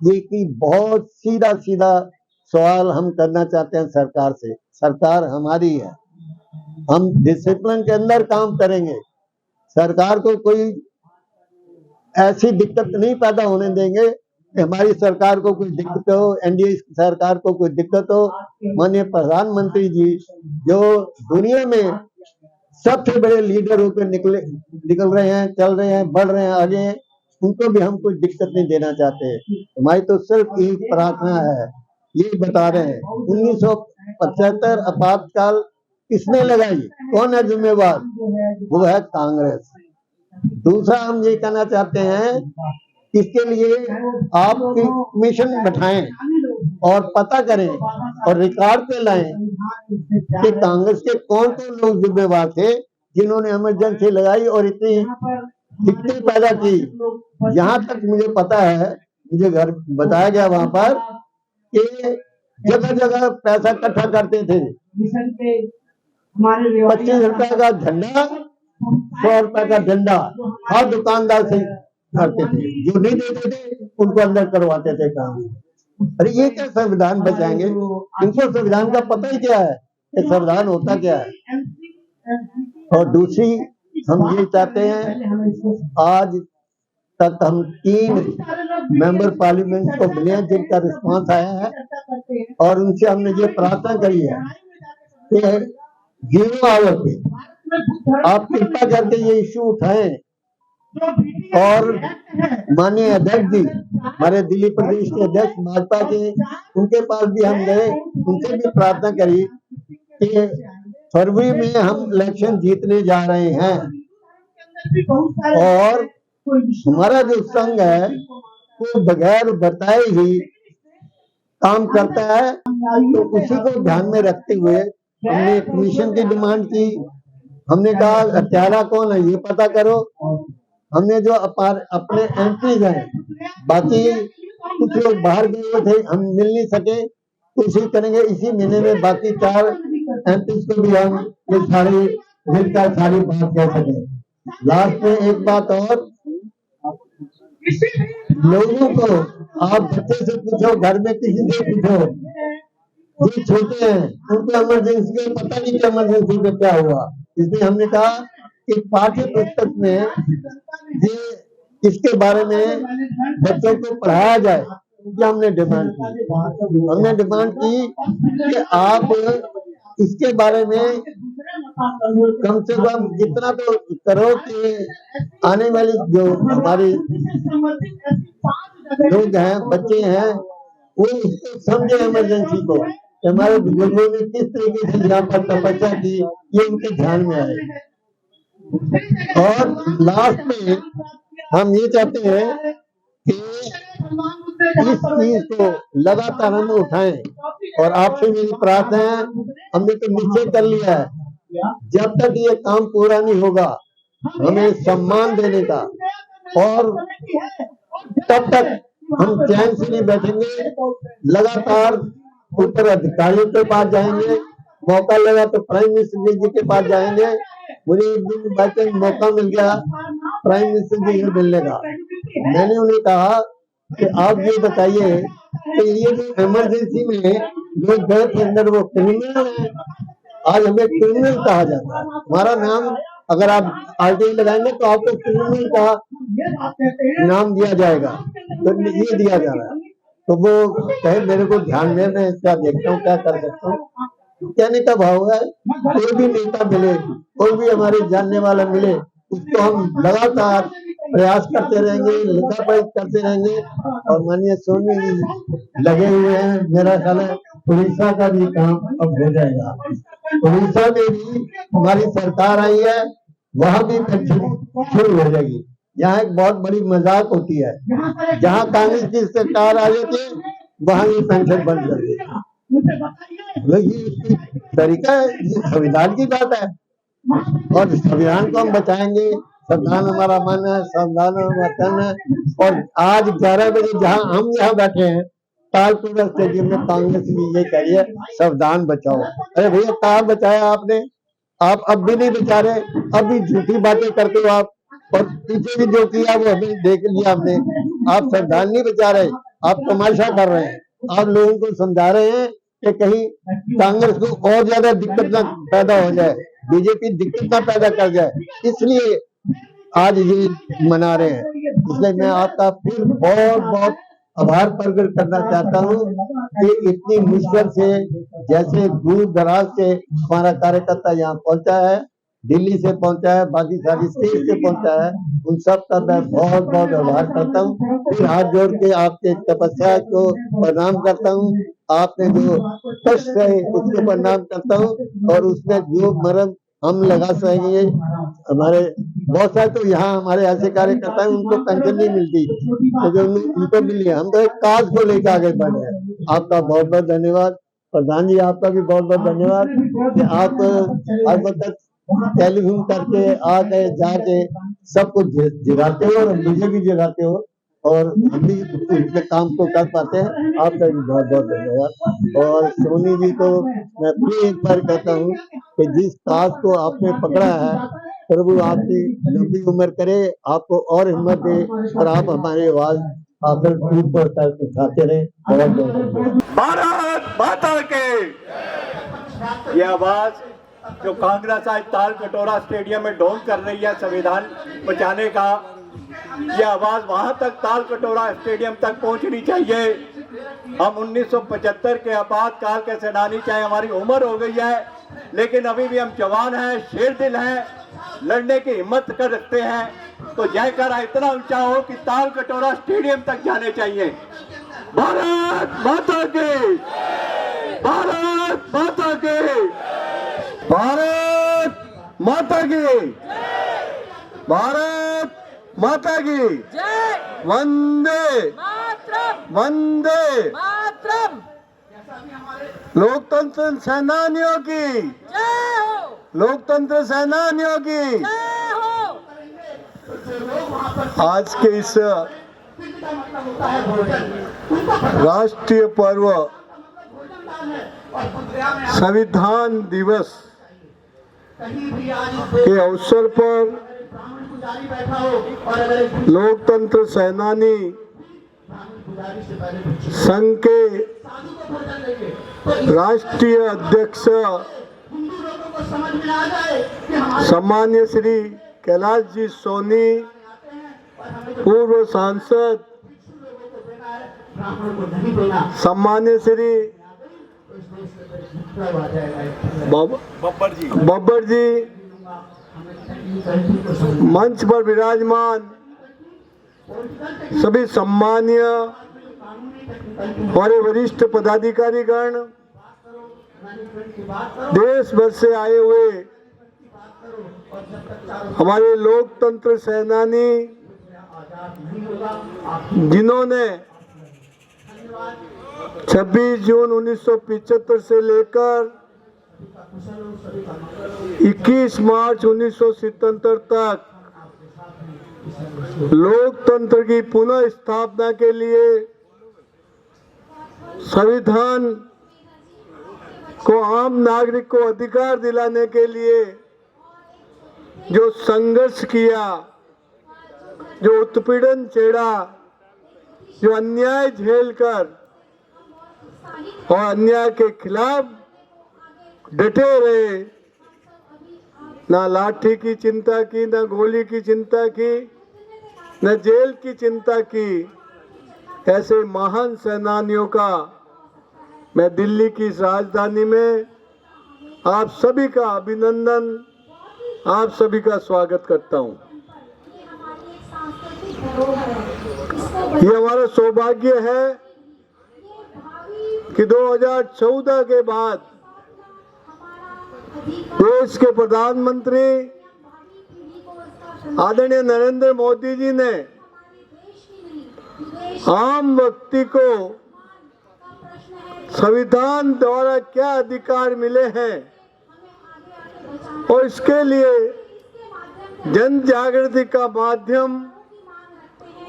[SPEAKER 6] ये कि बहुत सीधा सीधा सवाल हम करना चाहते हैं सरकार से। सरकार हमारी है, हम डिसिप्लिन के अंदर काम करेंगे। सरकार को कोई ऐसी दिक्कत नहीं पैदा होने देंगे कि हमारी सरकार को कोई दिक्कत हो, एनडीए सरकार को कोई दिक्कत हो। माननीय प्रधानमंत्री जी जो दुनिया में सबसे बड़े लीडर होकर निकल रहे हैं, चल रहे हैं, बढ़ रहे हैं आगे, उनको भी हम कोई दिक्कत नहीं देना चाहते। हमारी तो सिर्फ एक प्रार्थना है, ये बता रहे हैं 1975 आपातकाल किसने लगाई, कौन है जिम्मेवार, वो है कांग्रेस। दूसरा हम ये कहना चाहते हैं इसके लिए आप कमीशन बैठाएं और पता करें और रिकॉर्ड पे लाएं कि कांग्रेस के कौन कौन लोग जिम्मेवार थे जिन्होंने इमरजेंसी लगाई और इतनी दिक्कतें पैदा की। यहाँ तक मुझे पता है, मुझे घर बताया गया वहां पर कि जगह जगह पैसा इकट्ठा करते थे, 25 रुपए का झंडा, 100 रुपए का डंडा, हर दुकानदार से करते थे। जो नहीं देते थे उनको अंदर करवाते थे काम। अरे ये क्या संविधान बचाएंगे? इनको संविधान का पता ही क्या है, संविधान होता क्या है। और दूसरी हम ये चाहते हैं, आज तक हम 3 मेंबर पार्लियामेंट को मिले हैं जिनका रिस्पांस आया है और उनसे हमने ये प्रार्थना करी है कि 0 आवर पे आप कृपा करके ये इश्यू उठाएं। और माननीय अध्यक्ष जी, हमारे दिल्ली प्रदेश के अध्यक्ष भाजपा के, उनके पास भी हम गए, उनसे भी प्रार्थना करी कि फरवरी में हम इलेक्शन जीतने जा रहे हैं और हमारा जो संघ है वो बगैर बताए ही काम करता है। तो उसी को ध्यान में रखते हुए हमने कमीशन की डिमांड की। हमने कहा हत्यारा कौन है ये पता करो। हमने जो अपने एमपीज हैं, बाकी कुछ लोग बाहर गए थे, हम मिल नहीं सके, कोशिश करेंगे इसी महीने में बाकी 4 एमपीज को भी हम ये सारी मिलकर सारी बात कह सके। लास्ट में एक बात और, लोगों को आप बच्चे से पूछो, घर में किसी से पूछो, जो छोटे हैं उनको इमरजेंसी में पता नहीं कि इमरजेंसी में क्या हुआ। इसलिए हमने कहा कि पाठ्य पुस्तक में ये इसके बारे में बच्चों को पढ़ाया जाए। क्या हमने डिमांड की, हमने डिमांड की कि आप इसके बारे में कम से कम इतना तो करो कि आने वाली जो हमारी लोग हैं, बच्चे हैं, वो इसको समझे इमरजेंसी को, हमारे बुजुर्गों ने किस तरीके से यहाँ पर तपस्या की, ये उनके ध्यान में आए। और लास्ट में हम ये चाहते हैं कि इस चीज को लगातार हम उठाएं और आपसे मेरी प्रार्थना है, हमने तो निश्चय कर लिया है जब तक ये काम पूरा नहीं होगा हमें सम्मान देने का, और तब तक हम चैन से नहीं बैठेंगे। लगातार उत्तराधिकारियों के पास जाएंगे, मौका लगा तो प्राइम मिनिस्टर जी के पास जाएंगे। मुझे एक दिन बाई चांस मौका मिल गया प्राइम मिनिस्टर जी से मिलने का। मैंने उन्हें कहा कि आप ये बताइए कि ये जो इमरजेंसी में जो गए थे अंदर वो क्रिमिनल है, आज हमें क्रिमिनल कहा जाता है। हमारा नाम अगर आप आरटीआई लगाएंगे तो आपको क्रिमिनल का नाम दिया जाएगा, तो ये दिया जा रहा है। तो वो कहे मेरे को ध्यान में, मैं क्या देखता हूँ क्या कर सकता हूँ। कहने का भाव है कोई भी नेता मिले, कोई भी हमारे जानने वाला मिले, उसको हम लगातार प्रयास करते रहेंगे, लिखापढ़ी करते रहेंगे। और माननीय सोनी जी लगे हुए हैं, मेरा ख्याल है उड़ीसा का भी काम अब हो जाएगा। उड़ीसा में भी हमारी सरकार आई है, वहाँ भी पेंशन शुरू हो जाएगी। यहाँ एक बहुत बड़ी मजाक होती है, जहाँ कांग्रेस की सरकार आ जाती है वहाँ ये पेंशन बंद कर देगी। ये तरीका है, ये संविधान की बात है और संविधान को हम बचाएंगे। संविधान हमारा मन है, संविधान हमारा तन है। और आज 11 बजे जहाँ हम यहाँ बैठे हैं तालपुरा स्टेडियम में, कांग्रेस भी ये कह रही है संविधान बचाओ। अरे भैया कहाँ बचाया आपने? आप अब भी नहीं बचा रहे, अब भी झूठी बातें करते हो आप। और पीछे भी जो किया वो अभी देख लिया हमने। आप संविधान नहीं बचा रहे, आप तमाशा कर रहे हैं। आप लोगों को समझा रहे हैं कि कहीं कांग्रेस को और ज्यादा दिक्कत ना पैदा हो जाए, बीजेपी दिक्कत ना पैदा कर जाए, इसलिए आज ये मना रहे हैं। इसलिए मैं आपका फिर बहुत बहुत आभार प्रकट करना चाहता हूँ कि इतनी मुश्किल से, जैसे दूर दराज से हमारा कार्यकर्ता यहाँ पहुंचा है, दिल्ली से पहुंचा है, बाकी सारी स्टेट से पहुंचा है, उन सब का मैं बहुत बहुत आभार करता हूँ। फिर हाथ जोड़ के आपके तपस्या को प्रणाम करता हूँ। आपने जो कष्ट है उसको प्रणाम करता हूँ। और उसमें जो मरम हम लगा सकेंगे, हमारे बहुत सारे तो यहाँ हमारे ऐसे कार्यकर्ता हैं उनको पेंशन नहीं मिलती, तो उनको मिली। हम तो एक काज को लेकर आगे बढ़ रहे हैं। आपका बहुत बहुत धन्यवाद। प्रधान जी आपका भी बहुत बहुत धन्यवाद कि आप आज तक टेलीफोन करके आके जाके सब कुछ जगाते हो और मुझे भी जगाते हो और हम भी उसके काम को कर पाते हैं। आपका भी बहुत बहुत धन्यवाद। और सोनी जी को मैं फिर एक बार कहता हूँ कि जिस काज को आपने पकड़ा है, प्रभु आपकी लंबी उम्र करे, आपको और हिम्मत दे और आप हमारी आवाज आकर दूर पर उठाते रहे। बहुत बहुत
[SPEAKER 4] भारत माता के। ये आवाज जो कांग्रेस आज ताल कटोरा स्टेडियम में ढोंग कर रही है संविधान बचाने का, ये आवाज वहां तक ताल कटोरा स्टेडियम तक पहुंचनी चाहिए। हम 1975 के आपातकाल के सेनानी, चाहे हमारी उम्र हो गई है लेकिन अभी भी हम जवान हैं, शेर दिल हैं, लड़ने की हिम्मत कर रखते हैं। तो जयकारा इतना ऊंचा हो कि ताल कटोरा स्टेडियम तक जाने चाहिए। भारत माता की, भारत माता की, भारत माता की, भारत माता की वंदे वंदे मातरम। लोकतंत्र सेनानियों की, लोकतंत्र सेनानियों की। आज के इस राष्ट्रीय पर्व संविधान दिवस के अवसर पर लोकतंत्र सेनानी संघ के राष्ट्रीय अध्यक्ष सम्मान्य श्री कैलाश जी सोनी, पूर्व सांसद सम्मान्य श्री बब्बर जी, मंच पर विराजमान सभी सम्मानीय हमारे वरिष्ठ पदाधिकारीगण, देश भर से आए हुए हमारे लोकतंत्र सेनानी, जिन्होंने 26 जून 1975 से लेकर 21 मार्च 1977 तक लोकतंत्र की पुनः स्थापना के लिए संविधान
[SPEAKER 3] को आम नागरिक को अधिकार दिलाने के लिए जो संघर्ष किया, जो उत्पीड़न झेला, जो अन्याय झेलकर और अन्याय के खिलाफ डटे रहे, ना लाठी की चिंता की, ना गोली की चिंता की, न जेल की चिंता की, ऐसे महान सेनानियों का मैं दिल्ली की इस राजधानी में आप सभी का अभिनंदन, आप सभी का स्वागत करता हूं। ये हमारा सौभाग्य है कि 2014 के बाद देश के प्रधानमंत्री आदरणीय नरेंद्र मोदी जी ने आम व्यक्ति को संविधान द्वारा क्या अधिकार मिले हैं और इसके लिए जन जागृति का माध्यम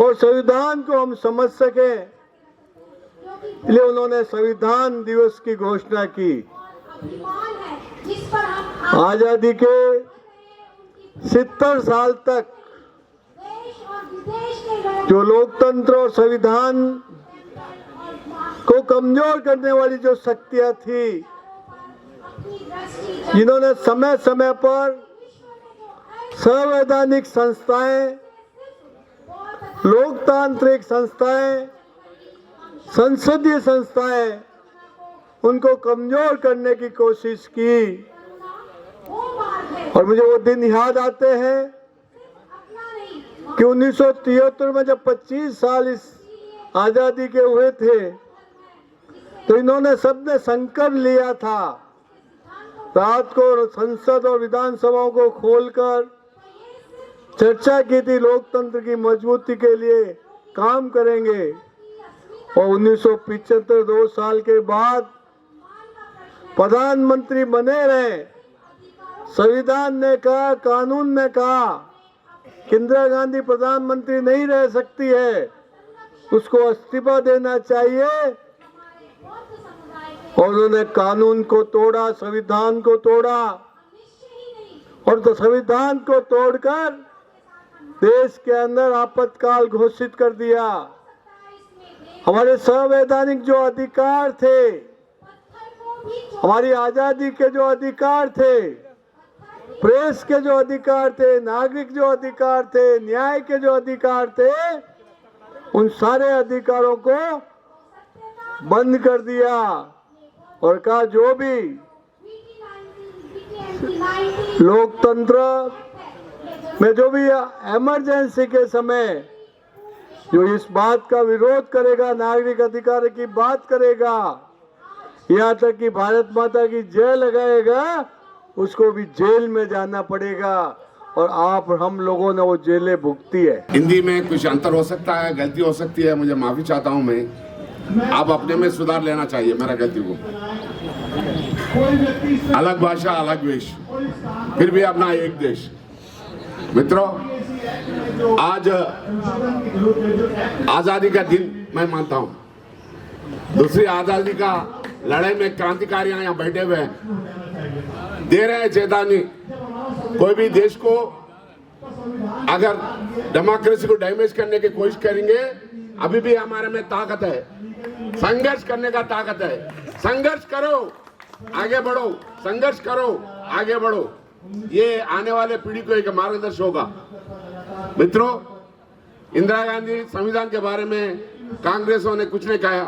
[SPEAKER 3] और संविधान को हम समझ सके, इसलिए उन्होंने संविधान दिवस की घोषणा की। आजादी के 70 साल तक जो लोकतंत्र और संविधान को कमजोर करने वाली जो शक्तियां थी, जिन्होंने समय समय पर संवैधानिक संस्थाएं, लोकतांत्रिक संस्थाएं, संसदीय संस्थाएं, उनको कमजोर करने की कोशिश की। और मुझे वो दिन याद आते हैं कि 1973 में जब 25 साल इस आजादी के हुए थे, तो इन्होंने सबने संकल्प लिया था, रात को संसद और विधानसभाओं को खोलकर चर्चा की थी, लोकतंत्र की मजबूती के लिए काम करेंगे। और 1975 2 साल के बाद प्रधानमंत्री बने रहे। संविधान ने कहा, कानून ने कहा कि इंदिरा गांधी प्रधानमंत्री नहीं रह सकती है, उसको इस्तीफा देना चाहिए। और उन्होंने कानून को तोड़ा, संविधान को तोड़ा, और तो संविधान को तोड़कर देश के अंदर आपातकाल घोषित कर दिया। हमारे संवैधानिक जो अधिकार थे, हमारी आजादी के जो अधिकार थे, प्रेस के जो अधिकार थे, नागरिक जो अधिकार थे, न्याय के जो अधिकार थे, उन सारे अधिकारों को बंद कर दिया और कहा जो भी लोकतंत्र में जो भी इमरजेंसी के समय जो इस बात का विरोध करेगा, नागरिक अधिकार की बात करेगा, यहाँ तक कि भारत माता की जय लगाएगा, उसको भी जेल में जाना पड़ेगा। और आप हम लोगों ने वो जेलें भुगती है।
[SPEAKER 8] हिंदी में कुछ अंतर हो सकता है, गलती हो सकती है, मुझे माफी चाहता हूं मैं। आप अपने में सुधार लेना चाहिए मेरा गलती को। अलग भाषा, अलग वेश, फिर भी अपना एक देश। मित्रों, आज आजादी का दिन मैं मानता हूं। दूसरी आजादी का लड़ाई में क्रांतिकारी यहाँ बैठे हुए हैं, दे रहे हैं चेतावनी। कोई भी देश को अगर डेमोक्रेसी को डैमेज करने की कोशिश करेंगे, अभी भी हमारे में ताकत है, संघर्ष करने का ताकत है। संघर्ष करो, आगे बढ़ो, संघर्ष करो, आगे बढ़ो। ये आने वाले पीढ़ी को एक मार्गदर्शन होगा। मित्रों, इंदिरा गांधी संविधान के बारे में कांग्रेसों ने कुछ नहीं कहा।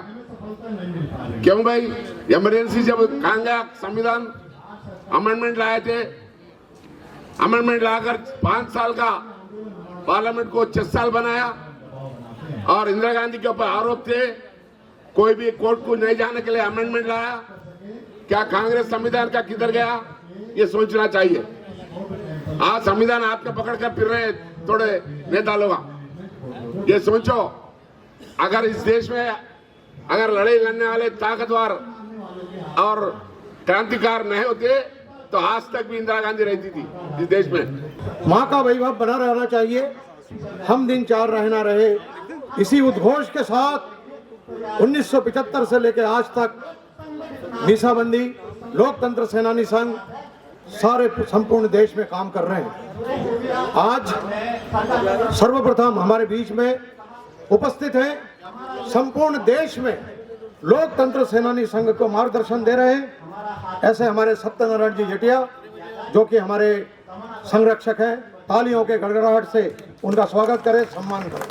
[SPEAKER 8] क्यों भाई? इमरजेंसी जब कहा गया, संविधान अमेंडमेंट लाए थे, अमेंडमेंट लाकर 5 साल का पार्लियामेंट को 6 साल बनाया, और इंदिरा गांधी के ऊपर आरोप थे कोई भी कोर्ट को नहीं जाने के लिए अमेंडमेंट लाया। क्या कांग्रेस संविधान का किधर गया, ये सोचना चाहिए। आज संविधान हाथ में पकड़कर फिर रहे थोड़े नेता लोग। ये सोचो, अगर इस देश में अगर लड़ाई लड़ने वाले ताकतवर और क्रांतिकार नहीं होते तो आज तक भी इंदिरा गांधी रहती थी इस देश में।
[SPEAKER 9] माँ का वैभव बना रहना चाहिए, हम दिन 4 रहना रहे। इसी उद्घोष के साथ 1975 से लेकर आज तक मीसाबंदी, लोकतंत्र सेनानी संघ सारे संपूर्ण देश में काम कर रहे हैं। आज सर्वप्रथम हमारे बीच में उपस्थित हैं संपूर्ण देश में लोकतंत्र सेनानी संघ को मार्गदर्शन दे रहे हैं ऐसे हमारे सत्यनारायण जी जटिया, जो कि हमारे संरक्षक हैं। तालियों के गड़गड़ाहट से उनका स्वागत करें, सम्मान करें।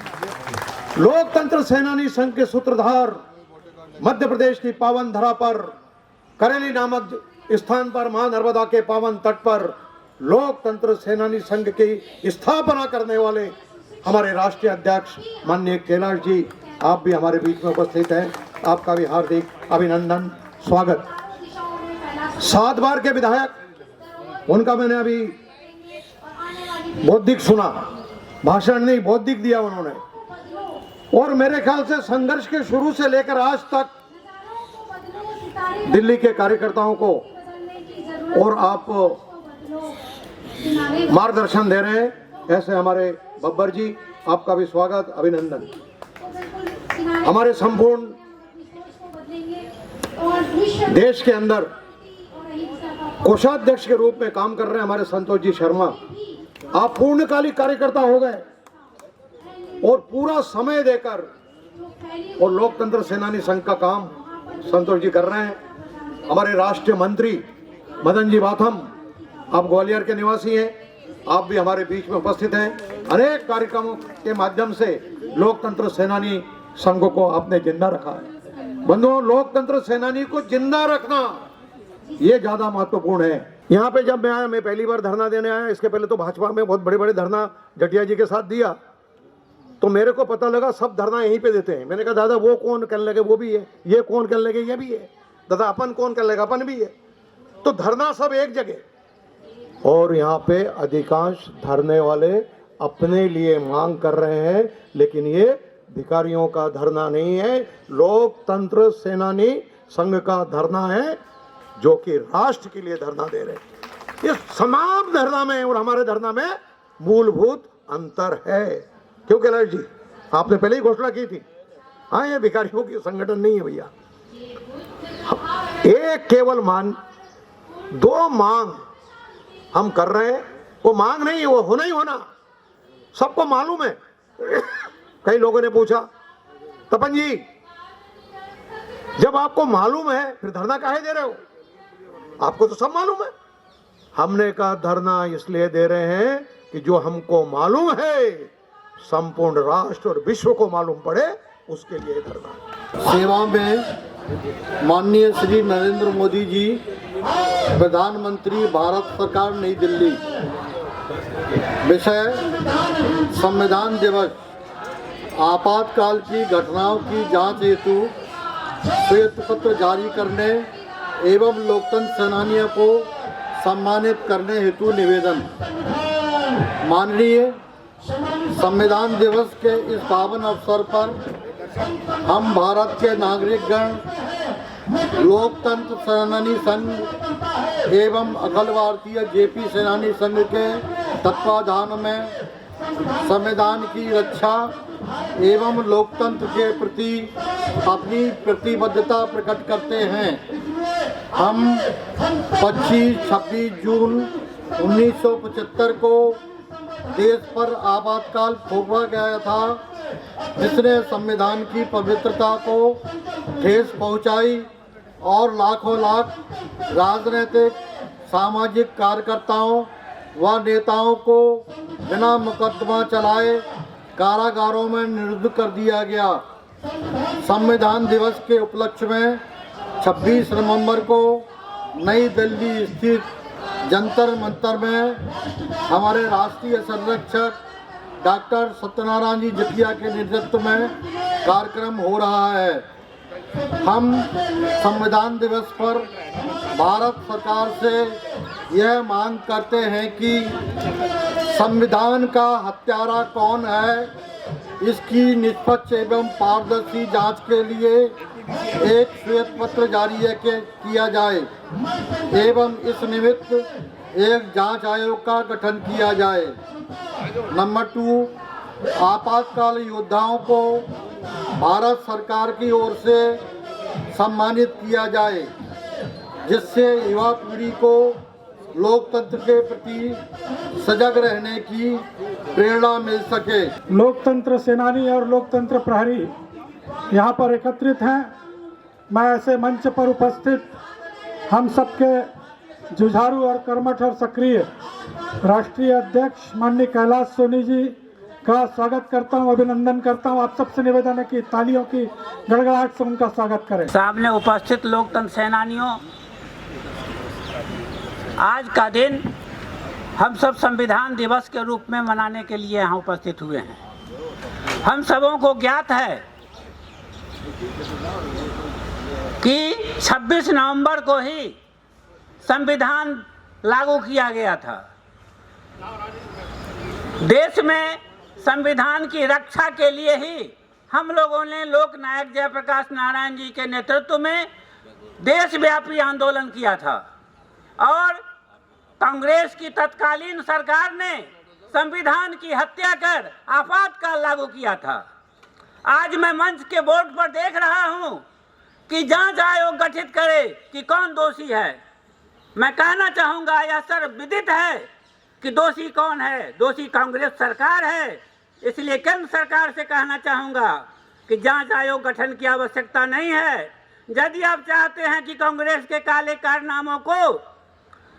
[SPEAKER 9] लोकतंत्र सेनानी संघ के सूत्रधार मध्य प्रदेश की पावन धरा पर करेली नामक स्थान पर मां नर्मदा के पावन तट पर लोकतंत्र सेनानी संघ की स्थापना करने वाले हमारे राष्ट्रीय अध्यक्ष माननीय कैलाश जी, आप भी हमारे बीच में उपस्थित हैं। आपका भी हार्दिक अभिनंदन, स्वागत। 7 बार के विधायक, उनका मैंने अभी बौद्धिक सुना, भाषण नहीं बौद्धिक दिया उन्होंने, और मेरे ख्याल से संघर्ष के शुरू से लेकर आज तक दिल्ली के कार्यकर्ताओं को और आप मार्गदर्शन दे रहे हैं। ऐसे हमारे बब्बर जी, आपका भी स्वागत, अभिनंदन। हमारे संपूर्ण देश के अंदर कोषाध्यक्ष के रूप में काम कर रहे हैं हमारे संतोष जी शर्मा। आप पूर्णकालिक कार्यकर्ता हो गए और पूरा समय देकर और लोकतंत्र सेनानी संघ का काम संतोष जी कर रहे हैं। हमारे राष्ट्रीय मंत्री मदन जी बाथम, आप ग्वालियर के निवासी हैं, आप भी हमारे बीच में उपस्थित हैं। अनेक कार्यक्रमों के माध्यम से लोकतंत्र सेनानी संघ को आपने जिंदा रखा है। बंधुओं, लोकतंत्र सेनानी को जिंदा रखना ये ज्यादा महत्वपूर्ण है। यहाँ पे जब मैं आया, मैं पहली बार धरना देने आया, इसके पहले तो भाजपा में बहुत बड़े बड़े धरना जटिया जी के साथ दिया, तो मेरे को पता लगा सब धरना यहीं पे देते हैं। मैंने कहा दादा वो कौन करने लगे, वो भी है, ये कौन करने लगे, ये भी है, दादा अपन कौन करने लगा, अपन भी है। तो धरना सब एक जगह, और यहाँ पे अधिकांश धरने वाले अपने लिए मांग कर रहे हैं, लेकिन ये भिखारियों का धरना नहीं है, लोकतंत्र सेनानी संघ का धरना है, जो कि राष्ट्र के लिए धरना दे रहे हैं। इस तमाम धरना में और हमारे धरना में मूलभूत अंतर है। क्यों कैलाश जी, आपने पहले ही घोषणा की थी। हाँ, ये भिखारियों की संगठन नहीं है भैया। एक केवल मान, 2 मांग हम कर रहे हैं। वो मांग नहीं है, वो होना ही होना, सबको मालूम है। कई लोगों ने पूछा, तपन जी जब आपको मालूम है फिर धरना काहे दे रहे हो, आपको तो सब मालूम है। हमने कहा धरना इसलिए दे रहे हैं कि जो हमको मालूम है संपूर्ण राष्ट्र और विश्व को मालूम पड़े, उसके लिए धरना।
[SPEAKER 4] सेवा में माननीय श्री नरेंद्र मोदी जी, प्रधानमंत्री, भारत सरकार, नई दिल्ली। विषय संविधान दिवस। आपातकाल की घटनाओं की जांच हेतु श्वेत पत्र जारी करने एवं लोकतंत्र सेनानियों को सम्मानित करने हेतु निवेदन। माननीय संविधान दिवस के इस पावन अवसर पर हम भारत के नागरिकगण लोकतंत्र सेनानी संघ एवं अखिल भारतीय जेपी सेनानी संघ के तत्वाधान में संविधान की रक्षा एवं लोकतंत्र के प्रति अपनी प्रतिबद्धता प्रकट करते हैं। हम 25-26 जून 1975 को देश पर आपातकाल थोपा गया था, जिसने संविधान की पवित्रता को ठेस पहुंचाई और लाखों लाख राजनीतिक, सामाजिक कार्यकर्ताओं व नेताओं को बिना मुकदमा चलाए कारागारों में निरुद्ध कर दिया गया। संविधान दिवस के उपलक्ष्य में 26 नवंबर को नई दिल्ली स्थित जंतर मंतर में हमारे राष्ट्रीय संरक्षक डॉक्टर सत्यनारायण जी जटिया के नेतृत्व में कार्यक्रम हो रहा है। हम संविधान दिवस पर भारत सरकार से यह मांग करते हैं कि संविधान का हत्यारा कौन है, इसकी निष्पक्ष एवं पारदर्शी जांच के लिए एक श्वेत पत्र जारी किया जाए एवं इस निमित्त एक जांच आयोग का गठन किया जाए। नंबर 2, आपातकाल योद्धाओं को भारत सरकार की ओर से सम्मानित किया जाए।
[SPEAKER 9] जिससे युवा पीढ़ी को लोकतंत्र के प्रति सजग रहने की प्रेरणा मिल सके।
[SPEAKER 7] लोकतंत्र सेनानी और लोकतंत्र प्रहरी यहाँ पर एकत्रित हैं। मैं ऐसे मंच पर उपस्थित हम सबके जुझारू और कर्मठ और सक्रिय राष्ट्रीय अध्यक्ष माननीय कैलाश सोनी जी का स्वागत करता हूँ, अभिनंदन करता हूँ। आप सबसे निवेदन है कि तालियों की गड़गड़ाहट से उनका स्वागत करें।
[SPEAKER 10] सामने उपस्थित लोकतंत्र सेनानियों, आज का दिन हम सब संविधान दिवस के रूप में मनाने के लिए यहाँ उपस्थित हुए हैं। हम सबों को ज्ञात है कि 26 नवंबर को ही संविधान लागू किया गया था। देश में संविधान की रक्षा के लिए ही हम लोगों ने लोकनायक जयप्रकाश नारायण जी के नेतृत्व में देशव्यापी आंदोलन किया था और कांग्रेस की तत्कालीन सरकार ने संविधान की हत्या कर आपातकाल लागू किया था। आज मैं मंच के बोर्ड पर देख रहा हूं कि जांच आयोग गठित करे कि कौन दोषी है। मैं कहना चाहूंगा यह सर्वविदित है कि दोषी कौन है। दोषी कांग्रेस सरकार है। इसलिए केंद्र सरकार से कहना चाहूंगा कि जांच आयोग गठन की आवश्यकता नहीं है। यदि आप चाहते हैं कि कांग्रेस के काले कारनामों को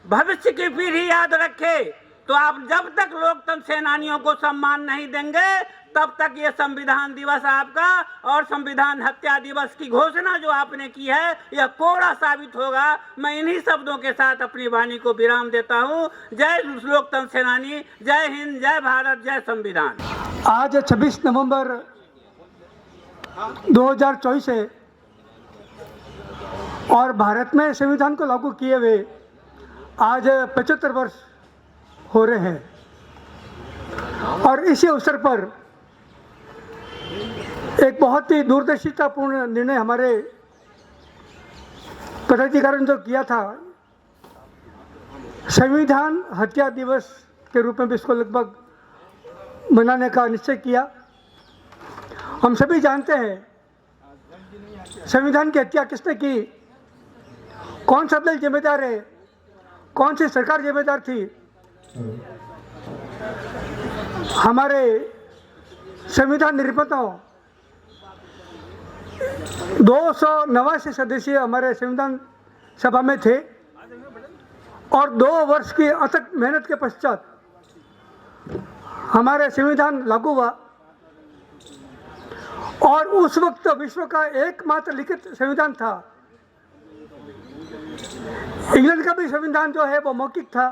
[SPEAKER 10] भविष्य की पीढ़ी याद रखे, तो आप जब तक लोकतंत्र सेनानियों को सम्मान नहीं देंगे तब तक ये संविधान दिवस आपका और संविधान हत्या दिवस की घोषणा जो आपने की है यह कोरा साबित होगा। मैं इन्हीं शब्दों के साथ अपनी वाणी को विराम देता हूँ। जय लोकतंत्र सेनानी, जय हिंद, जय भारत, जय संविधान।
[SPEAKER 7] आज 26 नवंबर 2024 है और भारत में संविधान को लागू किए हुए आज 75 वर्ष हो रहे हैं और इसी अवसर पर एक बहुत ही दूरदर्शितापूर्ण निर्णय हमारे पदाधिकारियों ने जो किया था, संविधान हत्या दिवस के रूप में भी इसको लगभग मनाने का निश्चय किया। हम सभी जानते हैं संविधान की हत्या किसने की, कौन सा दल जिम्मेदार है, कौन सी सरकार जिम्मेदार थी। हमारे संविधान निर्माताओं 289 सदस्य हमारे संविधान सभा में थे और 2 वर्ष की अथक मेहनत के पश्चात हमारे संविधान लागू हुआ और उस वक्त विश्व का एकमात्र लिखित संविधान था। इंग्लैंड का भी संविधान जो है वो मौखिक था,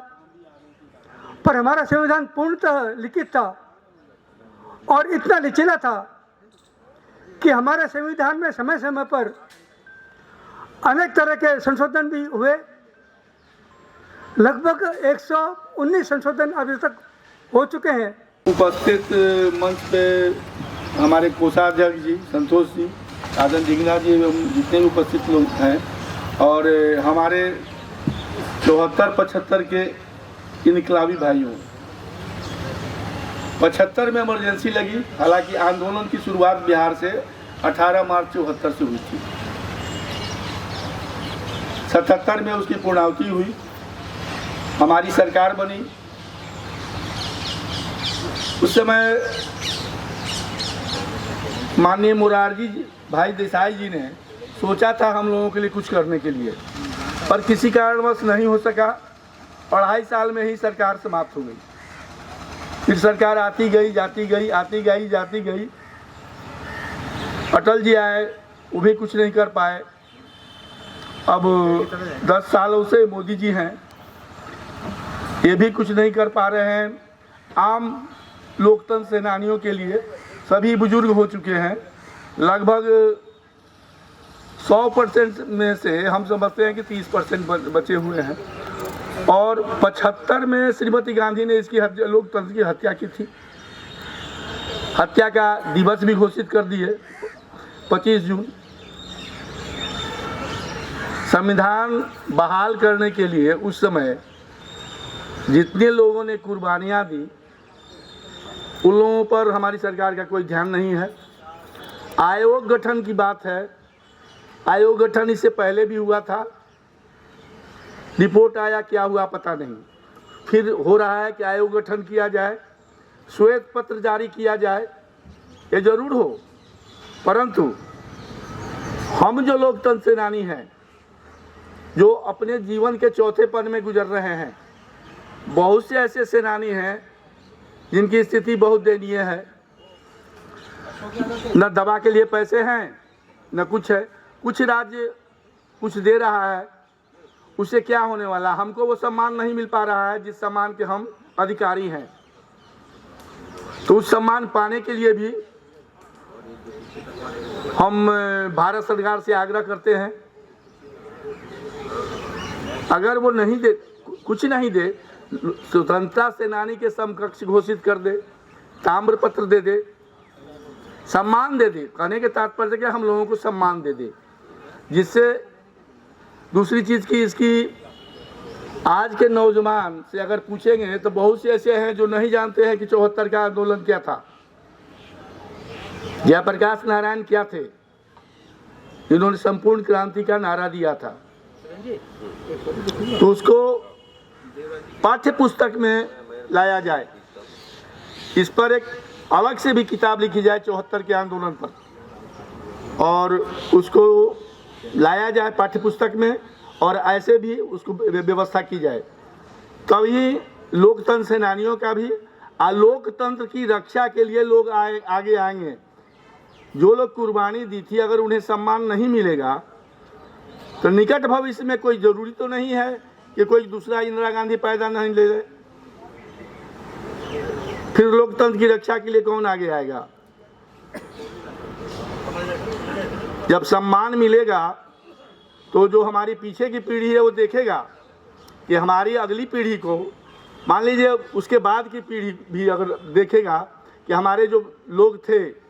[SPEAKER 7] पर हमारा संविधान पूर्णतः लिखित था और इतना लचीला था कि हमारे संविधान में समय समय पर अनेक तरह के संशोधन भी हुए। लगभग 119 संशोधन अभी तक हो चुके हैं।
[SPEAKER 4] उपस्थित मंच पे हमारे कोषाध्यक्ष जी, संतोष जी, राजन दिग्ना जी एवं जितने भी उपस्थित लोग हैं और हमारे 74-75 के इनकलाबी भाइयों, 75 में इमरजेंसी लगी। हालांकि आंदोलन की शुरुआत बिहार से 18 मार्च 74 से हुई थी। 77 में उसकी पूर्णाहुति हुई, हमारी सरकार बनी। उस समय माननीय मुरारजी भाई देसाई जी ने सोचा था हम लोगों के लिए कुछ करने के लिए, पर किसी कारणवश नहीं हो सका। 2.5 साल में ही सरकार समाप्त हो गई। फिर सरकार आती गई जाती गई, आती गई जाती गई। अटल जी आए, वो भी कुछ नहीं कर पाए। अब 10 सालों से मोदी जी हैं, ये भी कुछ नहीं कर पा रहे हैं। आम लोकतंत्र सेनानियों के लिए सभी बुजुर्ग हो चुके हैं। लगभग 100% में से हम समझते हैं कि 30% बचे हुए हैं और 75 में श्रीमती गांधी ने इसकी हत्या, लोकतंत्र की हत्या की थी। हत्या का दिवस भी घोषित कर दिए 25 जून। संविधान बहाल करने के लिए उस समय जितने लोगों ने कुर्बानियां दी उन लोगों पर हमारी सरकार का कोई ध्यान नहीं है। आयोग गठन की बात है, आयोग गठन इससे पहले भी हुआ था
[SPEAKER 5] रिपोर्ट आया, क्या हुआ पता नहीं। फिर हो रहा है कि आयोग गठन किया जाए, श्वेत पत्र जारी किया जाए, ये जरूर हो, परंतु हम जो लोकतंत्र सेनानी हैं, जो अपने जीवन के चौथे पन में गुजर रहे हैं, बहुत से ऐसे सेनानी हैं जिनकी स्थिति बहुत दयनीय है, न दवा के लिए पैसे हैं न कुछ है। कुछ राज्य कुछ दे रहा है, उससे क्या होने वाला, हमको वो सम्मान नहीं मिल पा रहा है जिस सम्मान के हम अधिकारी हैं। तो उस सम्मान पाने के लिए भी हम भारत सरकार से आग्रह करते हैं, अगर वो नहीं दे, कुछ नहीं दे, स्वतंत्रता सेनानी के समकक्ष घोषित कर दे, ताम्र पत्र दे दे, सम्मान दे दे। कहने के तात्पर्य कि हम लोगों को सम्मान दे दे, जिससे दूसरी चीज की इसकी आज के नौजवान से अगर पूछेंगे तो बहुत से ऐसे हैं जो नहीं जानते हैं कि 74 का आंदोलन क्या था, जयप्रकाश नारायण क्या थे, जिन्होंने संपूर्ण क्रांति का नारा दिया था। तो उसको पाठ्य पुस्तक में लाया जाए, इस पर एक अलग से भी किताब लिखी जाए 74 के आंदोलन पर, और उसको लाया जाए पाठ्य पुस्तक में, और ऐसे भी उसको व्यवस्था की जाए। तभी लोकतंत्र सेनानियों का भी लोकतंत्र की रक्षा के लिए लोग आगे आएंगे। जो लोग कुर्बानी दी थी, अगर उन्हें सम्मान नहीं मिलेगा तो निकट भविष्य में कोई जरूरी तो नहीं है कि कोई दूसरा इंदिरा गांधी पैदा नहीं ले ले, फिर लोकतंत्र की रक्षा के लिए कौन आगे आएगा। जब सम्मान मिलेगा तो जो हमारी पीछे की पीढ़ी है वो देखेगा कि हमारी अगली पीढ़ी को, मान लीजिए उसके बाद की पीढ़ी भी अगर देखेगा कि हमारे जो लोग थे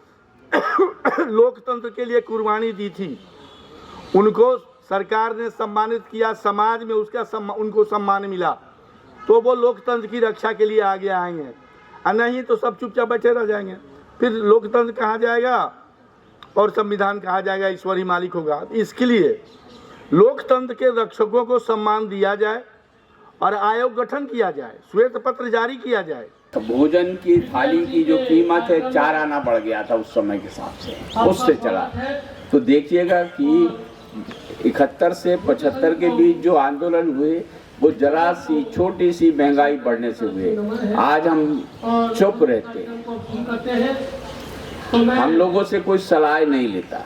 [SPEAKER 5] लोकतंत्र के लिए कुर्बानी दी थी, उनको सरकार ने सम्मानित किया, समाज में उनको सम्मान मिला, तो वो लोकतंत्र की रक्षा के लिए आगे आएंगे, और नहीं तो सब चुपचाप बैठे रह जाएंगे। फिर लोकतंत्र कहा जाएगा और संविधान कहा जाएगा, ईश्वर ही मालिक होगा। इसके लिए लोकतंत्र के रक्षकों को सम्मान दिया जाए और आयोग गठन किया जाए, श्वेत पत्र जारी किया जाए।
[SPEAKER 11] भोजन की थाली की जो कीमत है 4 आना बढ़ गया था उस समय के हिसाब से, उससे चला। तो देखिएगा कि 71 से 75 के बीच जो आंदोलन हुए वो जरा सी छोटी सी महंगाई बढ़ने से हुए। आज हम चुप रहते, हम लोगों से कोई सलाह नहीं लेता,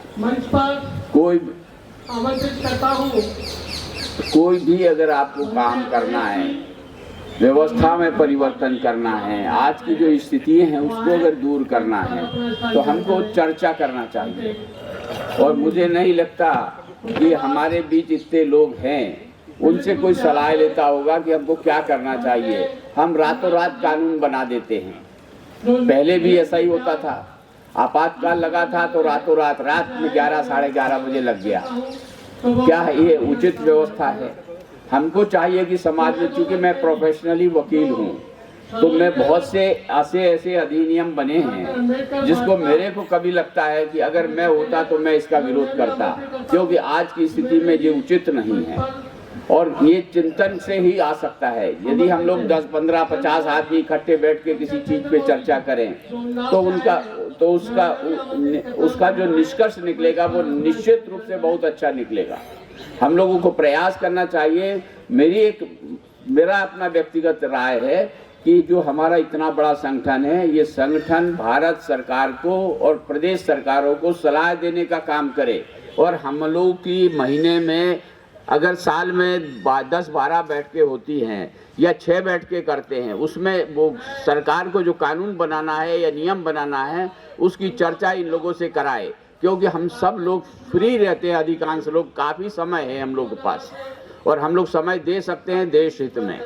[SPEAKER 11] कोई भी अगर आपको काम करना है, व्यवस्था में परिवर्तन करना है, आज की जो स्थिति है उसको अगर दूर करना है तो हमको चर्चा करना चाहिए। और मुझे नहीं लगता कि हमारे बीच इतने लोग हैं उनसे कोई सलाह लेता होगा कि हमको क्या करना चाहिए। हम रातों रात कानून बना देते हैं, पहले भी ऐसा ही होता था। आपातकाल लगा था तो रातों रात में 11 साढ़े 11 बजे लग गया। क्या ये उचित व्यवस्था है? हमको चाहिए कि समाज में, चूंकि मैं प्रोफेशनली वकील हूँ, तो मैं बहुत से ऐसे अधिनियम बने हैं जिसको मेरे को कभी लगता है कि अगर मैं होता तो मैं इसका विरोध करता, क्योंकि आज की स्थिति में ये उचित नहीं है। और ये चिंतन से ही आ सकता है। यदि हम लोग 10, 15, 50 आदमी इकट्ठे बैठ के किसी चीज पे चर्चा करें तो उसका जो निष्कर्ष निकलेगा वो निश्चित रूप से बहुत अच्छा निकलेगा। हम लोगों को प्रयास करना चाहिए। मेरा अपना व्यक्तिगत राय है कि जो हमारा इतना बड़ा संगठन है, ये संगठन भारत सरकार को और प्रदेश सरकारों को सलाह देने का काम करे। और हम लोग की महीने में अगर साल में 10-12 बैठकें होती हैं या 6 बैठकें करते हैं, उसमें वो सरकार को जो कानून बनाना है या नियम बनाना है उसकी चर्चा इन लोगों से कराए, क्योंकि हम सब लोग फ्री रहते हैं, अधिकांश लोग, काफ़ी समय है हम लोग के पास और हम लोग समय दे सकते हैं देश हित में।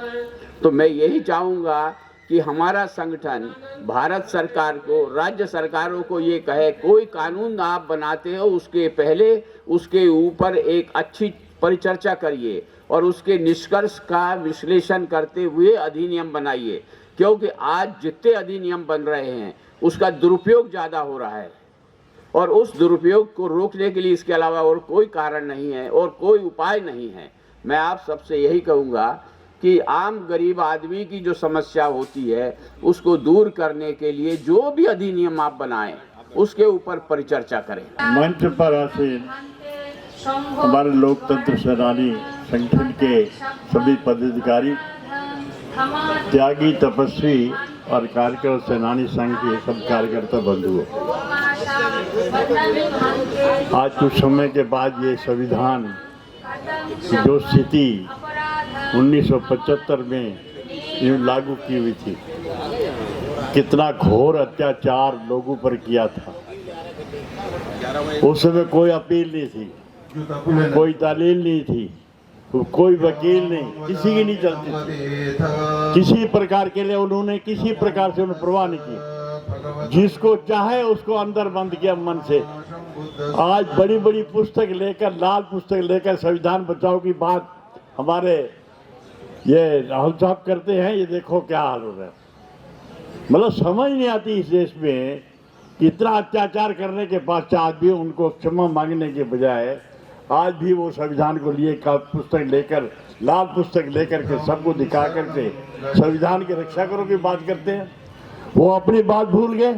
[SPEAKER 11] तो मैं यही चाहूँगा कि हमारा संगठन भारत सरकार को, राज्य सरकारों को ये कहे, कोई कानून आप बनाते हो उसके पहले उसके ऊपर एक अच्छी परिचर्चा करिए और उसके निष्कर्ष का विश्लेषण करते हुए अधिनियम बनाइए, क्योंकि आज जितने अधिनियम बन रहे हैं उसका दुरुपयोग ज़्यादा हो रहा है और उस दुरुपयोग को रोकने के लिए इसके अलावा और कोई कारण नहीं है और कोई उपाय नहीं है। मैं आप सबसे यही कहूँगा कि आम गरीब आदमी की जो समस्या होती है उसको दूर करने के लिए जो भी अधिनियम आप बनाएं उसके ऊपर परिचर्चा करें।
[SPEAKER 4] मंच पर आसीन हमारे लोकतंत्र सेनानी संगठन के सभी पदाधिकारी, त्यागी, तपस्वी और कार्यकर्ता सेनानी संघ के सब कार्यकर्ता बंधुओं, आज कुछ समय के बाद ये संविधान की जो स्थिति 1975 में लागू की हुई थी, कितना घोर अत्याचार लोगों पर किया था। उस समय कोई अपील नहीं थी, कोई दलील नहीं थी, कोई वकील नहीं, किसी की नहीं चलती थी। किसी प्रकार के लिए उन्होंने किसी प्रकार से उन्हें परवाह नहीं की, जिसको चाहे उसको अंदर बंद किया मन से। आज बड़ी बड़ी पुस्तक लेकर, लाल पुस्तक लेकर संविधान बचाओ की बात हमारे ये राहुल साहब करते हैं। ये देखो क्या हाल हो रहा है। मतलब समझ नहीं आती इस देश में कि इतना अत्याचार करने के पश्चात भी उनको क्षमा मांगने के बजाय आज भी वो संविधान को लिए पुस्तक लेकर, लाल पुस्तक लेकर के सबको दिखा करके संविधान की रक्षा करो की बात करते हैं। वो अपनी बात भूल गए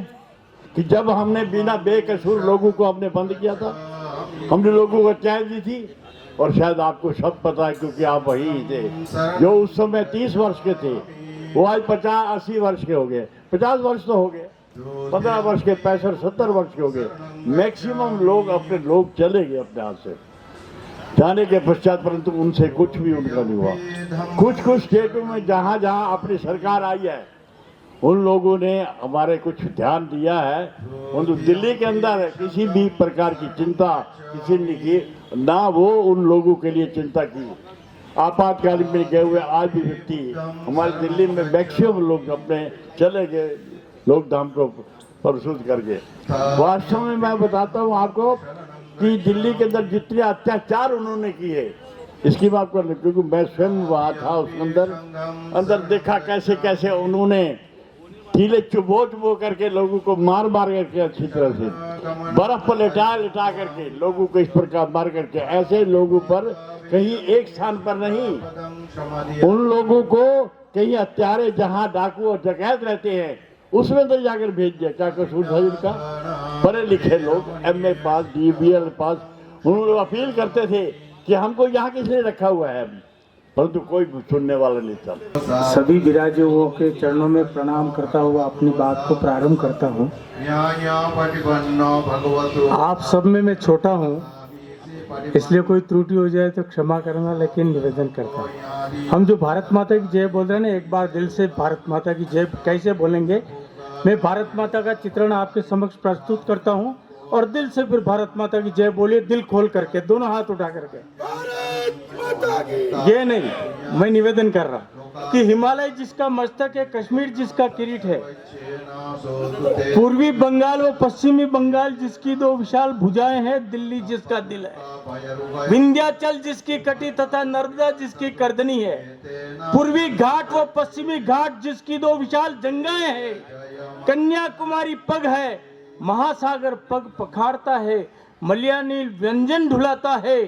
[SPEAKER 4] कि जब हमने बिना बेकसूर लोगों को हमने बंद किया था, हमने लोगों को चैन दी थी। और शायद आपको सब पता है क्योंकि आप वही थे जो उस समय 30 वर्ष के थे, वो आज 50-80 वर्ष के हो गए। 50 वर्ष तो हो गए, 15 वर्ष के, 65-70 वर्ष के हो गए। मैक्सिमम लोग अपने चले गए अपने हाथ से जाने के पश्चात, परंतु उनसे कुछ भी उनका नहीं हुआ। कुछ स्टेटों में जहाँ जहाँ अपनी सरकार आई है उन लोगों ने हमारे कुछ ध्यान दिया है। उन दिल्ली के अंदर किसी भी प्रकार की चिंता किसी ने की ना, वो उन लोगों के लिए चिंता की। आपातकाल में गए हुए आज भी व्यक्ति हमारे दिल्ली में मैक्सिमम लोग अपने चले गए लोक धाम को प्रस्तुत करके। वास्तव में मैं बताता हूँ आपको कि दिल्ली के अंदर जितने अत्याचार उन्होंने किए, इसकी बात कर, क्योंकि मैं स्वयं वहाँ था, उसके अंदर देखा कैसे कैसे उन्होंने ढीले चुबो करके लोगों को मार करके, अच्छी तरह से बर्फ पर लिटा करके लोगों को इस प्रकार मार करके, ऐसे लोगों पर कहीं एक स्थान पर नहीं, उन लोगों को कहीं हत्यारे जहाँ डाकू और डकैत रहते हैं उसमें अंदर जाकर भेज दिया। क्या कसूर था इनका? पढ़े लिखे लोग, MA पास, DBL पास, उन्होंने अपील करते थे कि हमको यहाँ किस लिए रखा हुआ है, परंतु कोई सुनने वाला नहीं था।
[SPEAKER 7] सभी विराजों के चरणों में प्रणाम करता हुआ अपनी बात को प्रारंभ करता हूँ। आप सब में मैं छोटा हूँ, इसलिए कोई त्रुटि हो जाए तो क्षमा करना, लेकिन निवेदन करता हूँ। हम जो भारत माता की जय बोल रहे हैं ना, एक बार दिल से भारत माता की जय कैसे बोलेंगे। मैं भारत माता का चित्रण आपके समक्ष प्रस्तुत करता हूँ और दिल से फिर भारत माता की जय बोलिए, दिल खोल करके, दोनों हाथ उठा करके। ये नहीं, मैं निवेदन कर रहा कि हिमालय जिसका मस्तक है, कश्मीर जिसका किरीट है, पूर्वी बंगाल व पश्चिमी बंगाल जिसकी दो विशाल भुजाएं हैं, दिल्ली जिसका दिल है, विंध्याचल जिसकी कटी तथा नर्मदा जिसकी करदनी है, पूर्वी घाट व पश्चिमी घाट जिसकी दो विशाल जंगाएं हैं, कन्याकुमारी पग है, महासागर पग पखाड़ता है, मलयानी व्यंजन ढुलाता है,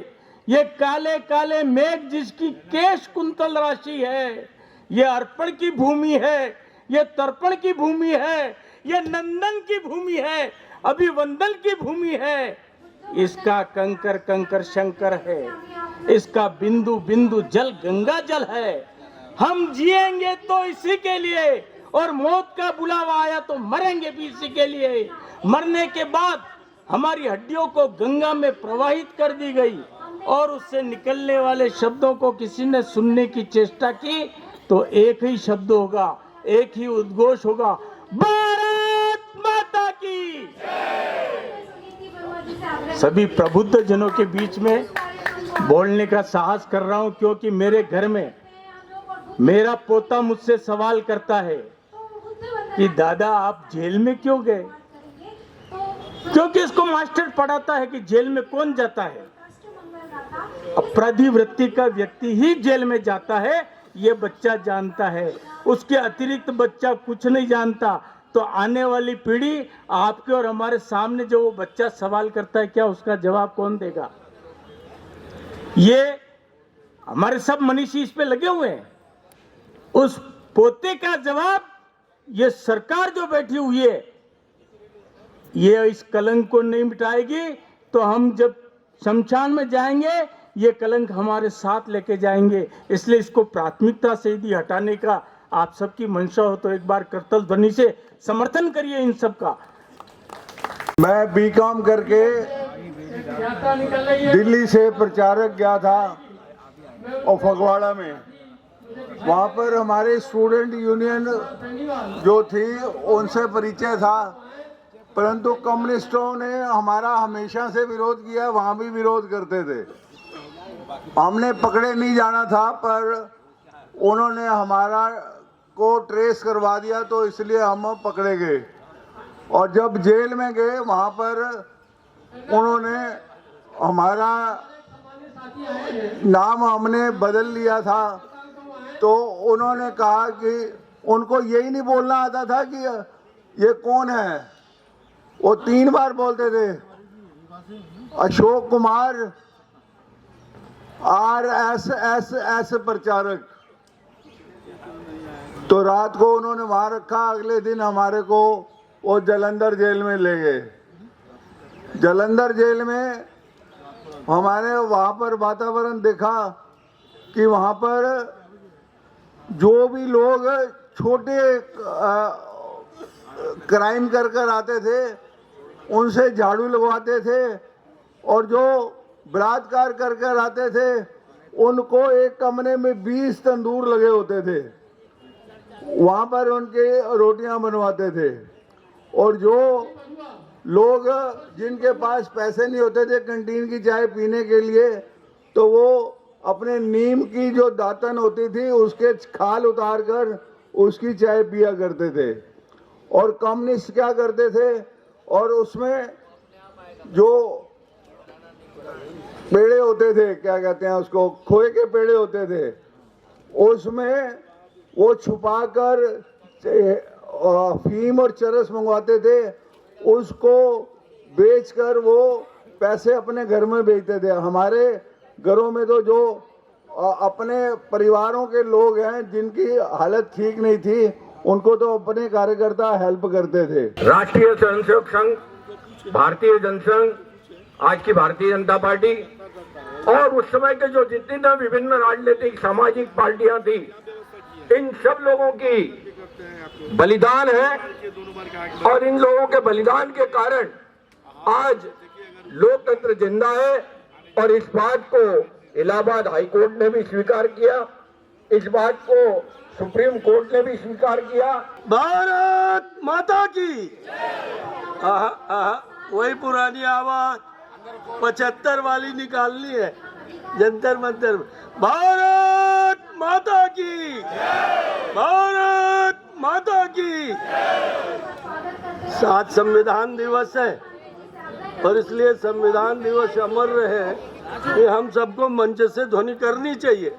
[SPEAKER 7] ये काले काले मेघ जिसकी केश कुंतल राशि है, ये अर्पण की भूमि है, ये तर्पण की भूमि है, ये नंदन की भूमि है, अभिवंदन की भूमि है, इसका कंकर कंकर शंकर है, इसका बिंदु बिंदु जल गंगा जल है। हम जिएंगे तो इसी के लिए और मौत का बुलावा आया तो मरेंगे भी इसी के लिए। मरने के बाद हमारी हड्डियों को गंगा में प्रवाहित कर दी गई और उससे निकलने वाले शब्दों को किसी ने सुनने की चेष्टा की तो एक ही शब्द होगा, एक ही उद्घोष होगा, भारत माता की। सभी प्रबुद्ध जनों के बीच में बोलने का साहस कर रहा हूं क्योंकि मेरे घर में मेरा पोता मुझसे सवाल करता है कि दादा आप जेल में क्यों गए, क्योंकि इसको मास्टर पढ़ाता है कि जेल में कौन जाता है, अपराधी वृत्ति का व्यक्ति ही जेल में जाता है, ये बच्चा जानता है, उसके अतिरिक्त बच्चा कुछ नहीं जानता। तो आने वाली पीढ़ी आपके और हमारे सामने जो वो बच्चा सवाल करता है, क्या उसका जवाब कौन देगा? ये
[SPEAKER 5] हमारे सब मनीषी इस पे लगे हुए हैं। उस पोते का जवाब ये सरकार जो बैठी हुई है, ये इस कलंक को नहीं मिटाएगी तो हम जब शमशान में जाएंगे ये कलंक हमारे साथ लेके जाएंगे। इसलिए इसको प्राथमिकता से यदि हटाने का आप सबकी मंशा हो तो एक बार करतल ध्वनि से समर्थन करिए इन सब का।
[SPEAKER 4] मैं बीकॉम करके दिल्ली से प्रचारक गया था और फगवाड़ा में, वहाँ पर हमारे स्टूडेंट यूनियन जो थी उनसे परिचय था, परंतु कम्युनिस्टों ने हमारा हमेशा से विरोध किया, वहाँ भी विरोध करते थे। हमने पकड़े नहीं जाना था पर उन्होंने हमारा को ट्रेस करवा दिया तो इसलिए हम पकड़े गए और जब जेल में गए वहाँ पर उन्होंने हमारा नाम हमने बदल लिया था तो उन्होंने कहा कि उनको यही नहीं बोलना आता था कि ये कौन है, वो 3 बार बोलते थे, अशोक कुमार RSS प्रचारक। तो रात को उन्होंने वहां रखा, अगले दिन हमारे को वो जालंधर जेल में ले गए। जालंधर जेल में हमारे वहां पर वातावरण देखा कि वहां पर जो भी लोग छोटे क्राइम कर आते थे उनसे झाड़ू लगवाते थे और जो बलात्कार कर आते थे उनको एक कमरे में 20 तंदूर लगे होते थे, वहां पर उनके रोटियां बनवाते थे। और जो लोग जिनके पास पैसे नहीं होते थे कैंटीन की चाय पीने के लिए तो वो अपने नीम की जो दातन होती थी उसके खाल उतार कर उसकी चाय पिया करते थे। और कम्युनिस्ट क्या करते थे, और उसमें जो पेड़े होते थे, क्या कहते हैं उसको, खोए के पेड़े होते थे, उसमें वो छुपाकर अफीम और चरस मंगवाते थे, उसको बेचकर वो पैसे अपने घर में भेजते थे। हमारे घरों में तो जो अपने परिवारों के लोग हैं जिनकी हालत ठीक नहीं थी उनको तो अपने कार्यकर्ता हेल्प करते थे।
[SPEAKER 5] राष्ट्रीय स्वयंसेवक संघ, भारतीय जनसंघ, आज की भारतीय जनता पार्टी और उस समय के जो जितनी ना विभिन्न राजनीतिक सामाजिक पार्टियां थी, इन सब लोगों की बलिदान है और इन लोगों के बलिदान के कारण आज लोकतंत्र जिंदा है। और इस बात को इलाहाबाद हाई कोर्ट ने भी स्वीकार किया, इस बात को सुप्रीम कोर्ट ने भी स्वीकार किया।
[SPEAKER 3] भारत माता की वही पुरानी आवाज 75 वाली निकालनी है जंतर मंतर। भारत माता की, भारत माता की। 7 संविधान दिवस है और इसलिए संविधान दिवस अमर रहे, ये हम सबको मंच से ध्वनि करनी चाहिए।